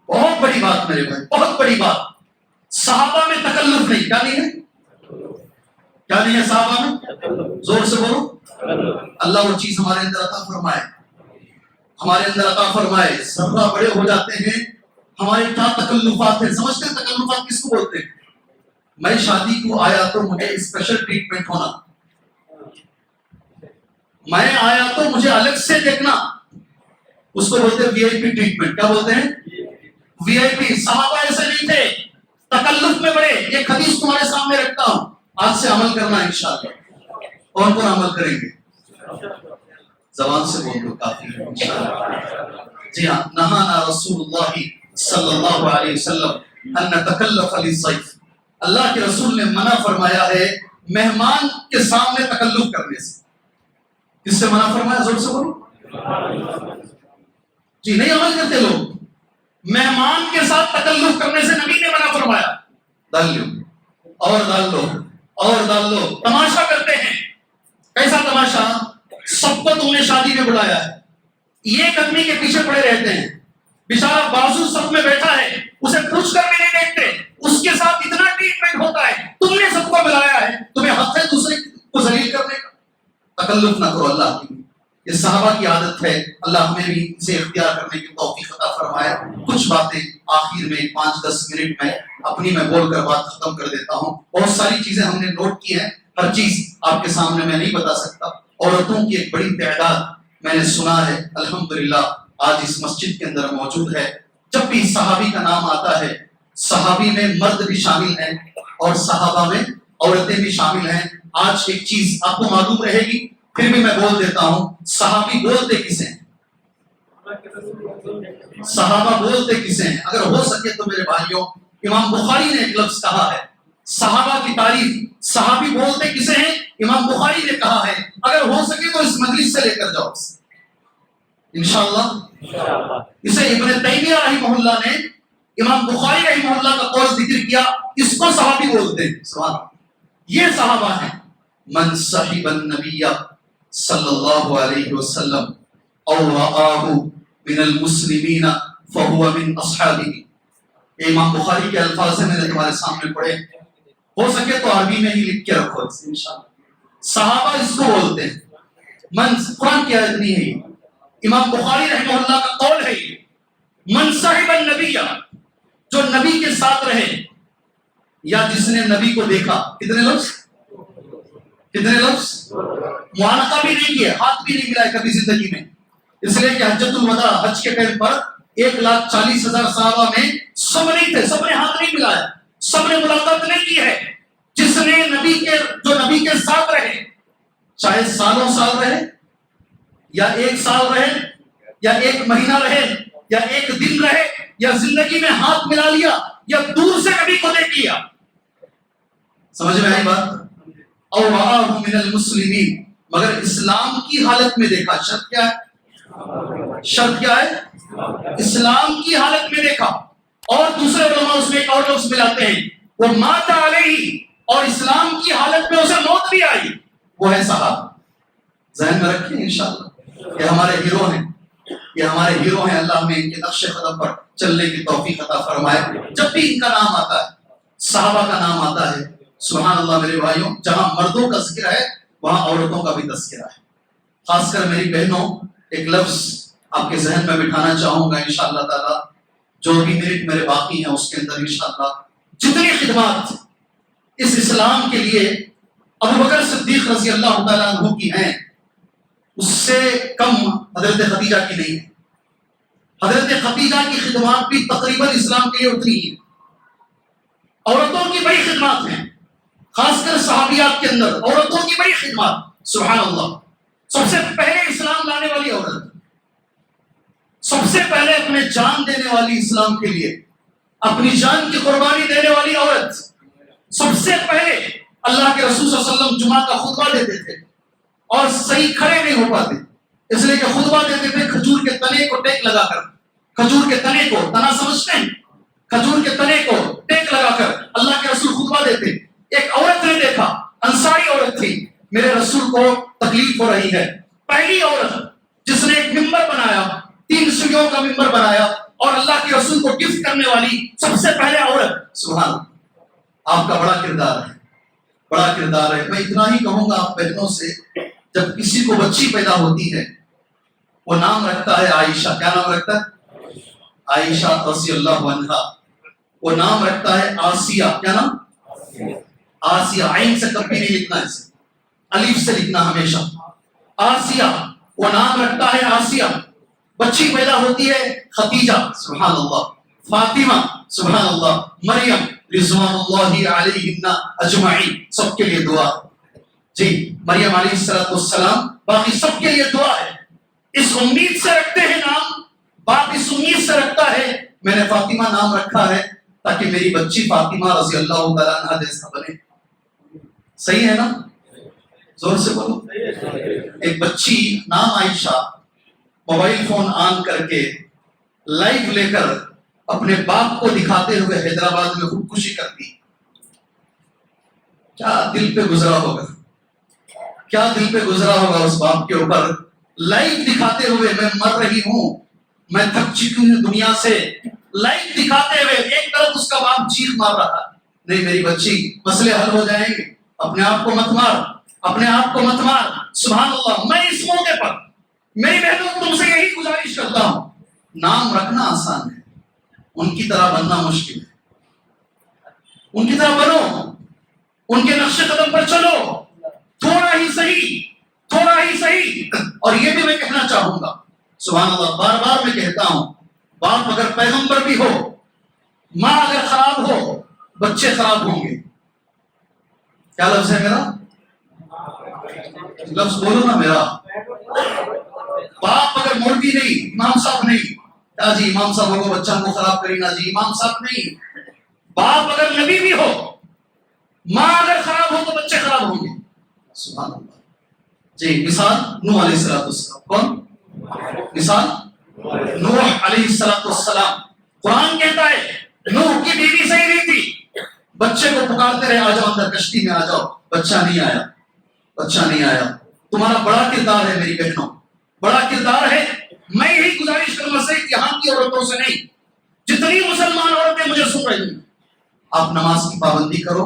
[SPEAKER 1] بہت بڑی بات میرے بھائی, بہت بڑی بات. صحابہ میں تکلف نہیں. کیا نہیں ہے؟ کیا نہیں ہے صحابہ میں؟ زور سے بولو. اللہ وہ چیز ہمارے اندر عطا فرمائے, ہمارے اندر عطا فرمائے. ذرہ بڑے ہو جاتے ہیں, ہمارے کیا تکلفات ہیں. سمجھتے ہیں تکلفات کس کو بولتے ہیں؟ میں شادی کو آیا تو مجھے اسپیشل ٹریٹمنٹ ہونا, میں آیا تو مجھے الگ سے دیکھنا, اس کو بولتے ہیں وی آئی پی ٹریٹمنٹ. کیا بولتے ہیں؟ وی آئی پی. صحابہ ایسے نہیں تھے, تکلف میں بڑے. ایک حدیث تمہارے سامنے رکھتا ہوں, آج سے عمل کرنا انشاءاللہ. کون کون عمل کریں گے؟ زبان سے بول دو, کافی ہے انشاءاللہ. جی ہاں. نہانا رسول اللہ صلی اللہ علیہ وسلم ان نتکلف للضیف. اللہ کے رسول نے منع فرمایا ہے مہمان کے سامنے تکلف کرنے سے. کس سے منع فرمایا؟ زور سے بولو. جی نہیں عمل کرتے لوگ. مہمان کے ساتھ تکلف کرنے سے نبی نے منع فرمایا. ڈال لو اور ڈال لو اور ڈال لو. تماشا کرتے ہیں. کیسا تماشا؟ سب کو تم نے شادی میں بلایا ہے, ایک آدمی کے پیچھے پڑے رہتے ہیں, بیچارہ بازو سب میں بیٹھا ہے, اسے پوچھ کر بھی نہیں دیکھتے, اس کے ساتھ اتنا ٹریٹمنٹ ہوتا ہے. تم نے سب کو تکلف نہ کرو اللہ کی. یہ صحابہ کی عادت ہے. اللہ ہمیں بھی اسے اختیار کرنے کی توفیق عطا فرمائے. کچھ باتیں آخر میں 5-10 منٹ میں اپنی میں بول کر بات ختم کر دیتا ہوں. بہت ساری چیزیں ہم نے نوٹ کی ہیں, ہر چیز آپ کے سامنے میں نہیں بتا سکتا. عورتوں کی ایک بڑی تعداد میں نے سنا ہے الحمدللہ آج اس مسجد کے اندر موجود ہے. جب بھی صحابی کا نام آتا ہے, صحابی میں مرد بھی شامل ہیں اور صحابہ میں عورتیں بھی شامل ہیں. آج ایک چیز آپ کو معلوم رہے گی, پھر بھی میں بول دیتا ہوں. صحابی بولتے کسے ہیں؟ صحابہ بولتے کسے ہیں؟ اگر ہو سکے تو میرے بھائیوں, امام بخاری نے ایک لفظ کہا ہے صحابہ کی تعریف. صحابی بولتے کسے ہیں؟ امام بخاری نے کہا ہے. اگر ہو سکے تو اس مجلس سے لے کر جاؤ انشاءاللہ. اسے ابن تیمیہ رحمہ اللہ نے امام بخاری رحمہ اللہ کا قول ذکر کیا, اس کو صحابی بولتے ہیں. سبحان اللہ. یہ صحابہ ہیں. من صحب النبی صلی اللہ علیہ وسلم او رآہ من المسلمین فہو من اصحابہ. امام بخاری کے الفاظ ہیں, میں نے تمہارے سامنے پڑھے, ہو سکے تو عربی میں ہی لکھ کے رکھو انشاءاللہ. صحابہ اس کو بولتے ہیں. من, قرآن کی آیت نہیں ہے, امام بخاری رحمہ اللہ کا قول ہے یہ. من صحب النبی, جو نبی کے ساتھ رہے یا جس نے نبی کو دیکھا. کتنے لفظ, کتنے لفظ, معانقہ بھی نہیں کیا, ہاتھ بھی نہیں ملائے کبھی زندگی میں. اس لیے کہ حجۃ الوداع, حج کے ٹائم پر 1,40,000 صحابہ میں سب نہیں تھے, سب نے ہاتھ نہیں ملایا, سب نے ملاقات نہیں کی ہے. جس نے جو نبی کے ساتھ رہے, چاہے سالوں سال رہے یا 1 سال رہے یا 1 مہینہ رہے یا 1 دن رہے یا زندگی میں ہاتھ ملا لیا یا دور سے نبی کو دیکھ لیا. سمجھ میں آئی بات؟ اور رآہ من المسلمین, مگر اسلام کی حالت میں دیکھا. شرط کیا ہے؟ شرط کیا ہے؟ اسلام کی حالت میں دیکھا. اور دوسرے علماء اس میں ایک اور لفظ ملاتے ہیں, وہ مات علیہ, اور اسلام کی حالت میں اسے موت بھی آئی. وہ ہے صحابہ. ذہن میں رکھیں انشاءاللہ. یہ ہمارے ہیرو ہیں, یہ ہمارے ہیرو ہیں. اللہ ہمیں ان کے نقش قدم پر چلنے کی توفیق عطا فرمائے. جب بھی ان کا نام آتا ہے, صحابہ کا نام آتا ہے, سبحان اللہ میرے بھائیوں, جہاں مردوں کا ذکر ہے وہاں عورتوں کا بھی تذکرہ ہے. خاص کر میری بہنوں, ایک لفظ آپ کے ذہن میں بٹھانا چاہوں گا انشاءاللہ تعالی. جو بھی منٹ میرے باقی ہیں اس کے اندر انشاءاللہ جتنی خدمات اس اسلام کے لیے ابو بکر صدیق رضی اللہ تعالیٰ عنہ کی ہیں, اس سے کم حضرت خدیجہ کی نہیں ہے. حضرت خدیجہ کی خدمات بھی تقریباً اسلام کے لیے اتنی ہی. عورتوں کی بڑی خدمات ہیں, خاص کر صحابیات کے اندر عورتوں کی بڑی خدمات. سبحان اللہ. سب سے پہلے اسلام لانے والی عورت, سب سے پہلے اپنے جان دینے والی اسلام کے لیے, اپنی جان کی قربانی دینے والی عورت. سب سے پہلے اللہ کے رسول صلی اللہ علیہ وسلم جمعہ کا خطبہ دیتے تھے اور صحیح کھڑے نہیں ہو پاتے, اس لیے کہ خطبہ دیتے تھے کھجور کے تنے کو ٹیک لگا کر. کھجور کے تنے کو, تنا سمجھتے ہیں, کھجور کے تنے کو ٹیک لگا کر اللہ کے رسول خطبہ دیتے. ایک عورت نے دیکھا, انصاری عورت تھی, میرے رسول کو تکلیف ہو رہی ہے. پہلی عورت جس نے ایک ممبر بنایا, 3 سیڑھیوں کا ممبر بنایا اور اللہ کے رسول کو گفٹ کرنے والی سب سے پہلے عورت. سبحان اللہ. آپ کا بڑا کردار ہے, بڑا کردار ہے. میں اتنا ہی کہوں گا آپ بہنوں سے, جب کسی کو بچی پیدا ہوتی ہے وہ نام رکھتا ہے عائشہ. کیا نام رکھتا ہے؟ عائشہ رضی اللہ عنہا. وہ نام رکھتا ہے آسیہ. کیا نام؟ آسیہ. عین سے کبھی نہیں لکھنا, اسے الف سے لکھنا ہمیشہ. آسیہ. وہ نام رکھتا ہے آسیہ. بچی پیدا ہوتی ہے خدیجہ. سبحان اللہ. فاطمہ. سبحان اللہ. مریم رضوان اللہ علیہن اجمعین. سب کے لیے دعا جی. مریم علیہ السلام, باقی سب کے لیے دعا ہے. اس امید سے رکھتے ہیں نام, باپ اس امید سے رکھتا ہے میں نے فاطمہ نام رکھا ہے تاکہ میری بچی فاطمہ رضی اللہ تعالیٰ عنہ جیسا بنے. صحیح ہے نا؟ زور سے بولو. ایک بچی نام عائشہ موبائل فون آن کر کے لائیو لے کر اپنے باپ کو دکھاتے ہوئے حیدرآباد میں خودکشی کرتی. کیا دل پہ گزرا ہوگا, کیا دل پہ گزرا ہوگا اس باپ کے اوپر. لائیو دکھاتے ہوئے میں مر رہی ہوں, میں تھک چکی ہوں دنیا سے. لائیو دکھاتے ہوئے ایک طرف اس کا باپ چیخ مار رہا, نہیں میری بچی مسئلے حل ہو جائیں گے, اپنے آپ کو مت مار, اپنے آپ کو مت مار. سبحان اللہ. میں اس موقع پر میری بہنوں تم سے یہی گزارش کرتا ہوں, نام رکھنا آسان ہے, ان کی طرح بننا مشکل ہے. ان کی طرح بنو, ان کے نقش قدم پر چلو, تھوڑا ہی صحیح, تھوڑا ہی صحیح. اور یہ بھی میں کہنا چاہوں گا, سبحان اللہ, بار بار میں کہتا ہوں, باپ اگر پیغمبر بھی ہو, ماں اگر خراب ہو, بچے خراب ہوں گے. کیا لفظ ہے میرا؟ لفظ بولو نا میرا. باپ اگر مولوی نہیں, امام صاحب نہیں, کیا جی امام صاحب کو بچہ کو خراب کری نا جی, امام صاحب نہیں. باپ اگر نبی بھی ہو, ماں اگر خراب ہو تو بچے خراب ہوں گے. سبحان اللہ. جی مثال نوح علیہ السلام. کون مثال؟ نوح علیہ السلام. قرآن کہتا ہے نوح کی بیوی صحیح نہیں تھی, بچے کو پکارتے رہے, آ جاؤ اندر کشتی میں آ جاؤ, بچہ نہیں آیا, بچہ نہیں آیا. تمہارا بڑا کردار ہے میری بہنوں, بڑا کردار ہے. میں یہی گزارش کروں صرف یہاں کی عورتوں سے نہیں, جتنی مسلمان عورتیں مجھے سن رہی ہیں, آپ نماز کی پابندی کرو,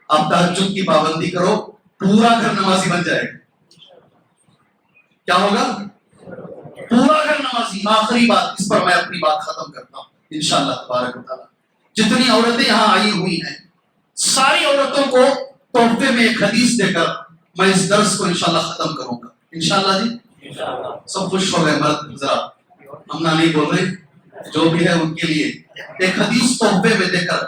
[SPEAKER 1] آپ تہجد کی پابندی کرو, پورا گھر نمازی بن جائے گا. کیا ہوگا؟ پورا گھر نمازی. آخری بات, اس پر میں اپنی بات ختم کرتا ہوں انشاءاللہ تبارک و تعالی. جتنی عورتیں یہاں آئی ہوئی ہیں, ساری عورتوں کو تحفے میں ایک حدیث دے کر میں اس درس کو انشاءاللہ ختم کروں گا. انشاءاللہ جی سب خوش ہو گئے. مرد ذرا ہم نہ نہیں بول رہے, جو بھی ہے ان کے لیے ایک حدیث تحفے میں دے کر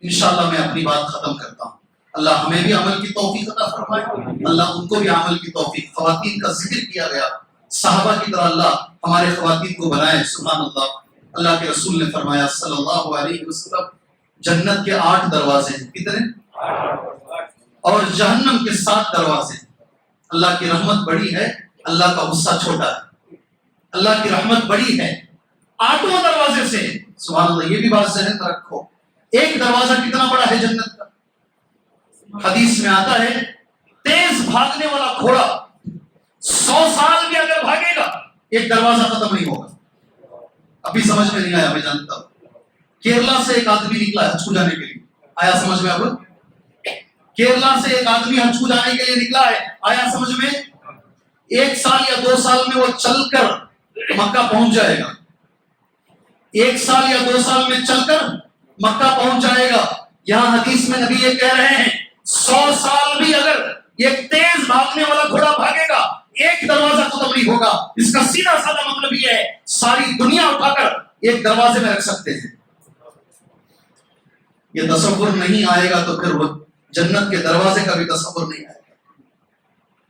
[SPEAKER 1] انشاءاللہ میں اپنی بات ختم کرتا ہوں. اللہ ہمیں بھی عمل کی توفیق عطا فرمائے, اللہ ان کو بھی عمل کی توفیق. خواتین کا ذکر کیا گیا, صحابہ کی طرح اللہ ہمارے خواتین کو بنائے. سبحان اللہ. اللہ کے رسول نے فرمایا صلی اللہ علیہ وسلم, جنت کے 8 دروازے ہیں. کتنے؟ اور جہنم کے 7 دروازے ہیں. اللہ کی رحمت بڑی ہے, اللہ کا غصہ چھوٹا ہے. اللہ کی رحمت بڑی ہے, 8 دروازے سے. سبحان اللہ. یہ بھی بات ذہن میں رکھو, ایک دروازہ کتنا بڑا ہے جنت کا. حدیث میں آتا ہے تیز بھاگنے والا گھوڑا 100 سال بھی اگر بھاگے گا ایک دروازہ ختم نہیں ہوگا. ابھی سمجھ میں نہیں آیا, میں جانتا ہوں. کیرلا سے ایک آدمی نکلا حج کو جانے کے لیے, آیا سمجھ میں؟ اب کیرلا سے ایک آدمی حج کو جانے کے لیے نکلا ہے, آیا سمجھ میں؟ 1 سال یا 2 سال میں وہ چل کر مکہ پہنچ جائے گا. 1 سال یا 2 سال میں چل کر مکہ پہنچ جائے گا. یہاں حدیث میں نبی یہ کہہ رہے ہیں 100 سال بھی اگر ایک تیز بھاگنے والا گھوڑا بھاگے گا ایک دروازہ ختم نہیں ہوگا. اس کا سیدھا سادہ مطلب یہ ہے ساری دنیا اٹھا کر ایک دروازے میں رکھ سکتے ہیں. یہ تصور نہیں آئے گا تو پھر وہ جنت کے دروازے کا بھی تصور نہیں آئے گا.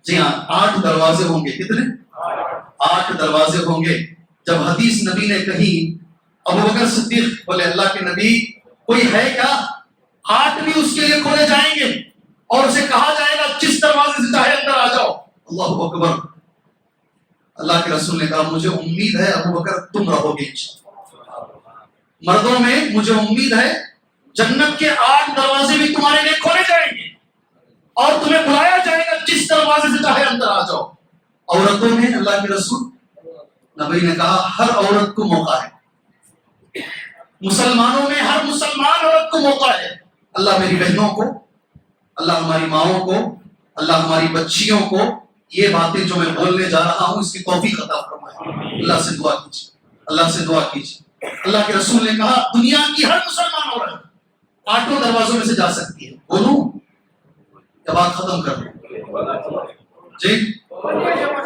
[SPEAKER 1] جی ہاں, 8 دروازے ہوں گے. کتنے؟ 8 دروازے ہوں گے. جب حدیث نبی نے کہی, ابو بکر صدیق بولے اللہ کے نبی کوئی ہے کیا؟ 8 بھی اس کے لیے کھولے جائیں گے اور اسے کہا جائے گا جس دروازے سے چاہے اندر آ جاؤ. اللہ اکبر. اللہ کے رسول نے کہا مجھے امید ہے ابو بکر تم رہو گے انشاءاللہ. مردوں میں مجھے امید ہے جنت کے 8 دروازے بھی تمہارے لیے کھولے جائیں گے اور تمہیں بلایا جائے گا جس دروازے سے چاہے اندر آ جاؤ. عورتوں میں اللہ کے رسول نبی نے کہا ہر عورت کو موقع ہے. مسلمانوں میں ہر مسلمان عورت کو موقع ہے. اللہ میری بہنوں کو, اللہ ہماری ماؤں کو, اللہ ہماری بچیوں کو یہ باتیں جو میں بولنے جا رہا ہوں اس کی توفیق عطا فرمائے. اللہ سے دعا کیجیے, اللہ سے دعا کیجیے. اللہ کے رسول نے کہا دنیا کی ہر مسلمان عورت 8 دروازوں میں سے جا سکتی ہے. بولوں یا بات ختم کر دوں؟ جی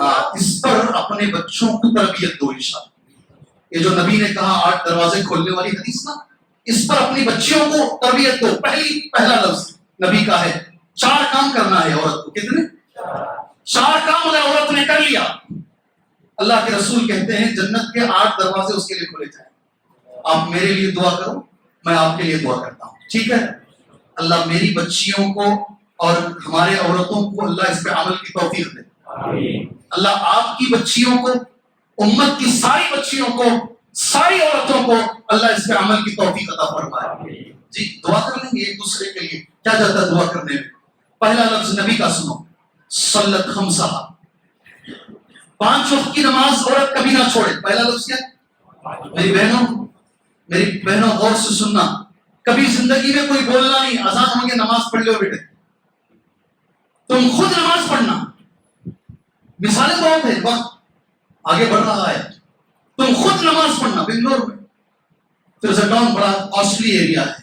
[SPEAKER 1] ہاں, اس پر اپنے بچوں کو تربیت دو انشاءاللہ. یہ جو نبی نے کہا 8 دروازے کھولنے والی حدیث نا, اس پر اپنی بچیوں کو تربیت دو. پہلا لفظ نبی کا ہے 4 کام کرنا ہے عورت کو. کتنے؟ 4 کام اگر عورت نے کر لیا, اللہ کے رسول کہتے ہیں جنت کے 8 دروازے اس کے لیے کھولے جائیں. آپ میرے لیے دعا کرو, میں آپ کے لیے دعا کرتا ہوں. ٹھیک ہے؟ اللہ میری بچیوں کو اور ہمارے عورتوں کو اللہ اس پہ عمل کی توفیق دے. اللہ آپ کی بچیوں کو, امت کی ساری بچیوں کو, ساری عورتوں کو اللہ اس پہ عمل کی توفیق عطا فرمائے. جی دعا کر لیں گے ایک دوسرے کے لیے. کیا جاتا ہے دعا کرنے میں؟ پہلا لفظ نبی کا سنو, صلت خمسہ, 5 وقت کی نماز عورت کبھی نہ چھوڑے. پہلا لفظ کیا؟ میری بہنوں غور سے سننا, کبھی زندگی میں کوئی بولنا نہیں اذان ہو گیا نماز پڑھ لو بیٹے. تم خود نماز پڑھنا, مثالیں بہت ہیں. وقت آگے بڑھ رہا ہے. تم خود نماز پڑھنا بنگلور میں، پھر ٹاؤن بڑا کاسٹلی ایریا ہے.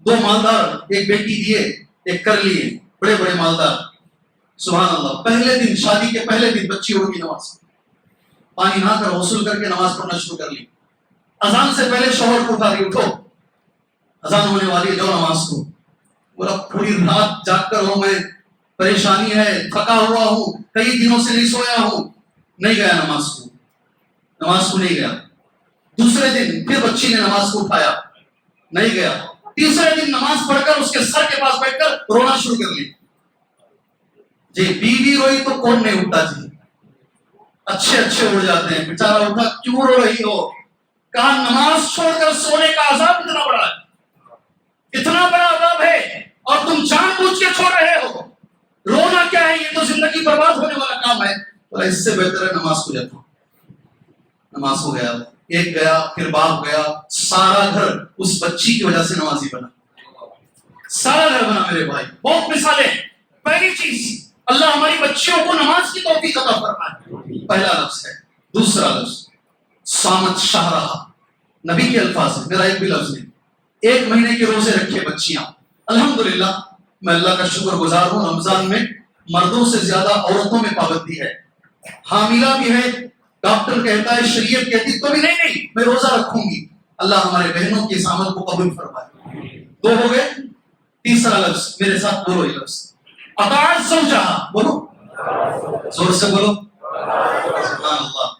[SPEAKER 1] 2 مالدار ایک بیٹی دیے، ایک کر لیے، بڑے بڑے مالدار. سبحان اللہ. پہلے دن شادی کے پہلے دن بچی ہوگی نماز، پانی نہ کر غسل کر کے نماز پڑھنا شروع کر لی. اذان سے پہلے شوہر کو اٹھا رہی، اٹھو اذان ہونے والی ہے، جاؤ نماز کو. بولا پوری رات جاگ کر ہوں، میں پریشانی ہے، تھکا ہوا ہوں، کئی دنوں سے نہیں سویا ہوں. نہیں گیا نماز کو نہیں گیا. دوسرے دن پھر بچی نے نماز کو اٹھایا، نہیں گیا. تیسرے دن نماز پڑھ کر اس کے سر کے پاس بیٹھ کر رونا شروع کر لی. جی بیوی روئی تو کون نہیں اٹھتا جی، اچھے اٹھ جاتے ہیں. بیچارہ اٹھا، کیوں رو رہی ہو؟ کہا نماز چھوڑ کر سونے کا عذاب اتنا بڑا ہے، اتنا بڑا عذاب ہے اور تم جان بوجھ کے چھوڑ رہے ہو. رونا کیا ہے؟ یہ تو زندگی برباد ہونے والا کام ہے. اس سے بہتر ہے نماز کو جاتا. نماز ہو گیا، ایک گیا، پھر باپ گیا. سارا گھر اس بچی کی وجہ سے نمازی بنا، سارا گھر بنا. میرے بھائی بہت مثالیں. پہلی چیز اللہ ہماری بچیوں کو نماز کی توفیق عطا فرمائے، پہلا لفظ ہے. دوسرا لفظ صامت شہرہا، نبی کے الفاظ ہیں، میرا ایک بھی لفظ نہیں. 1 مہینے کے روزے رکھے بچیاں. الحمدللہ میں اللہ کا شکر گزار ہوں، رمضان میں مردوں سے زیادہ عورتوں میں پابندی ہے. حاملہ بھی ہے، ڈاکٹر کہتا ہے، شریعت کہتی تو بھی نہیں میں روزہ رکھوں گی. اللہ ہمارے بہنوں کے اس عمل کو قبول فرمائے. 2 ہو گئے. تیسرا لفظ میرے ساتھ بولو، یہ لفظ اطاعت زوجہا. بولو زور سے بولو. سبحان اللہ.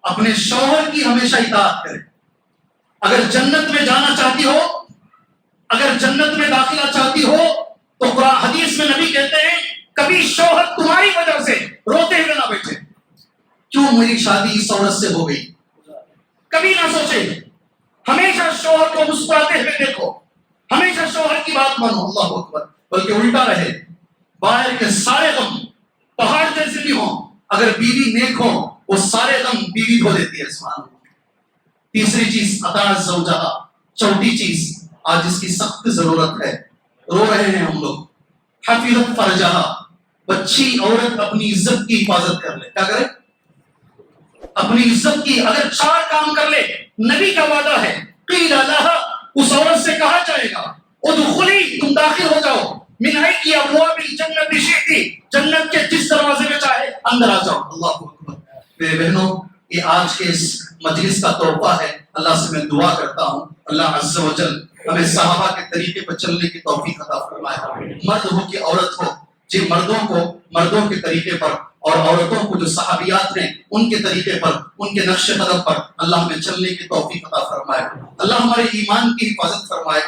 [SPEAKER 1] اپنے شوہر کی ہمیشہ اطاعت کرے. اگر جنت میں جانا چاہتی ہو، اگر جنت میں داخلہ چاہتی ہو تو قرآن حدیث میں نبی کہتے ہیں کبھی شوہر تمہاری وجہ سے روتے ہوئے نہ بیٹھے، کیوں میری شادی اس عورت سے ہو گئی، کبھی نہ سوچے. ہمیشہ شوہر کو مسکراتے ہوئے دیکھو، ہمیشہ شوہر کی بات مانو. اللہ اکبر. بلکہ الٹا رہے، باہر کے سارے غم پہاڑ جیسے بھی ہوں، اگر بیوی نیک ہو وہ سارے غم بیوی دھو دیتی ہے. سبحان اللہ. تیسری چیز اطاعت زوجہا. چوتھی چیز آج اس کی سخت ضرورت ہے، رو رہے ہیں ہم لوگ. حفظت فرجہا. بچی عورت اپنی عزت کی حفاظت کر لے. کیا کرے؟ اپنی عزت کی. اگر 4 کام کر لے، نبی کا وعدہ ہے، قیل لہا، اس عورت سے کہا جائے گا ادخلی، تم داخل ہو جاؤ، من ای ابواب الجنت شئتی، جنت کے جس دروازے میں چاہے اندر آ جاؤ. اللہ اکبر. میرے بہنوں، یہ آج کے اس مجلس کا تحفہ ہے. اللہ سے میں دعا کرتا ہوں اللہ عز و جل ہمیں صحابہ کے طریقے پر چلنے کی توفیق عطا فرمائے. مرد ہو کہ عورت ہو، جن مردوں کو مردوں کے طریقے پر اور عورتوں کو جو صحابیات ہیں ان کے طریقے پر، ان کے نقش قدم پر اللہ ہمیں چلنے کی توفیق عطا فرمائے. اللہ ہمارے ایمان کی حفاظت فرمائے.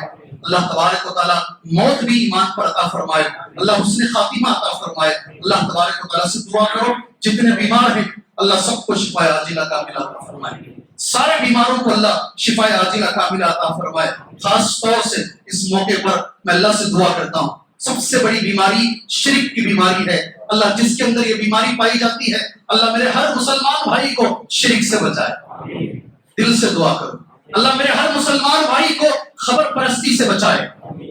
[SPEAKER 1] اللہ تبارک و تعالیٰ موت بھی ایمان پر عطا فرمائے. اللہ حسن خاتمہ عطا فرمائے. اللہ تبارک و تعالیٰ سے دعا کرو جتنے بیمار ہیں اللہ سب کو شفا عاجلہ کاملہ عطا فرمائے. سارے بیماروں کو اللہ شفا عاجلہ کاملہ عطا فرمائے. خاص طور سے اس موقع پر میں اللہ سے دعا کرتا ہوں، سب سے بڑی بیماری شرک کی بیماری ہے. اللہ جس کے اندر یہ بیماری پائی جاتی ہے اللہ میرے ہر مسلمان بھائی کو شرک سے بچائے. دل سے دعا کرو اللہ میرے ہر مسلمان بھائی کو خبر پرستی سے بچائے.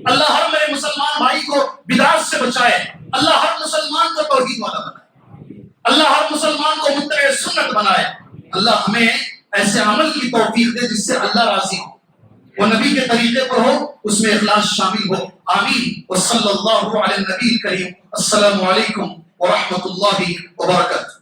[SPEAKER 1] اللہ ہر میرے مسلمان بھائی کو بدعت سے بچائے. اللہ ہر مسلمان کو توحید والا بنائے. اللہ ہر مسلمان کو متبع سنت بنائے. اللہ ہمیں ایسے عمل کی توفیق دے جس سے اللہ راضی ہو، وہ نبی کے طریقے پر ہو، اس میں اخلاص شامل ہو. آمین. وصلی اللہ علی النبی الکریم. السلام علیکم ورحمۃ اللہ وبرکاتہ.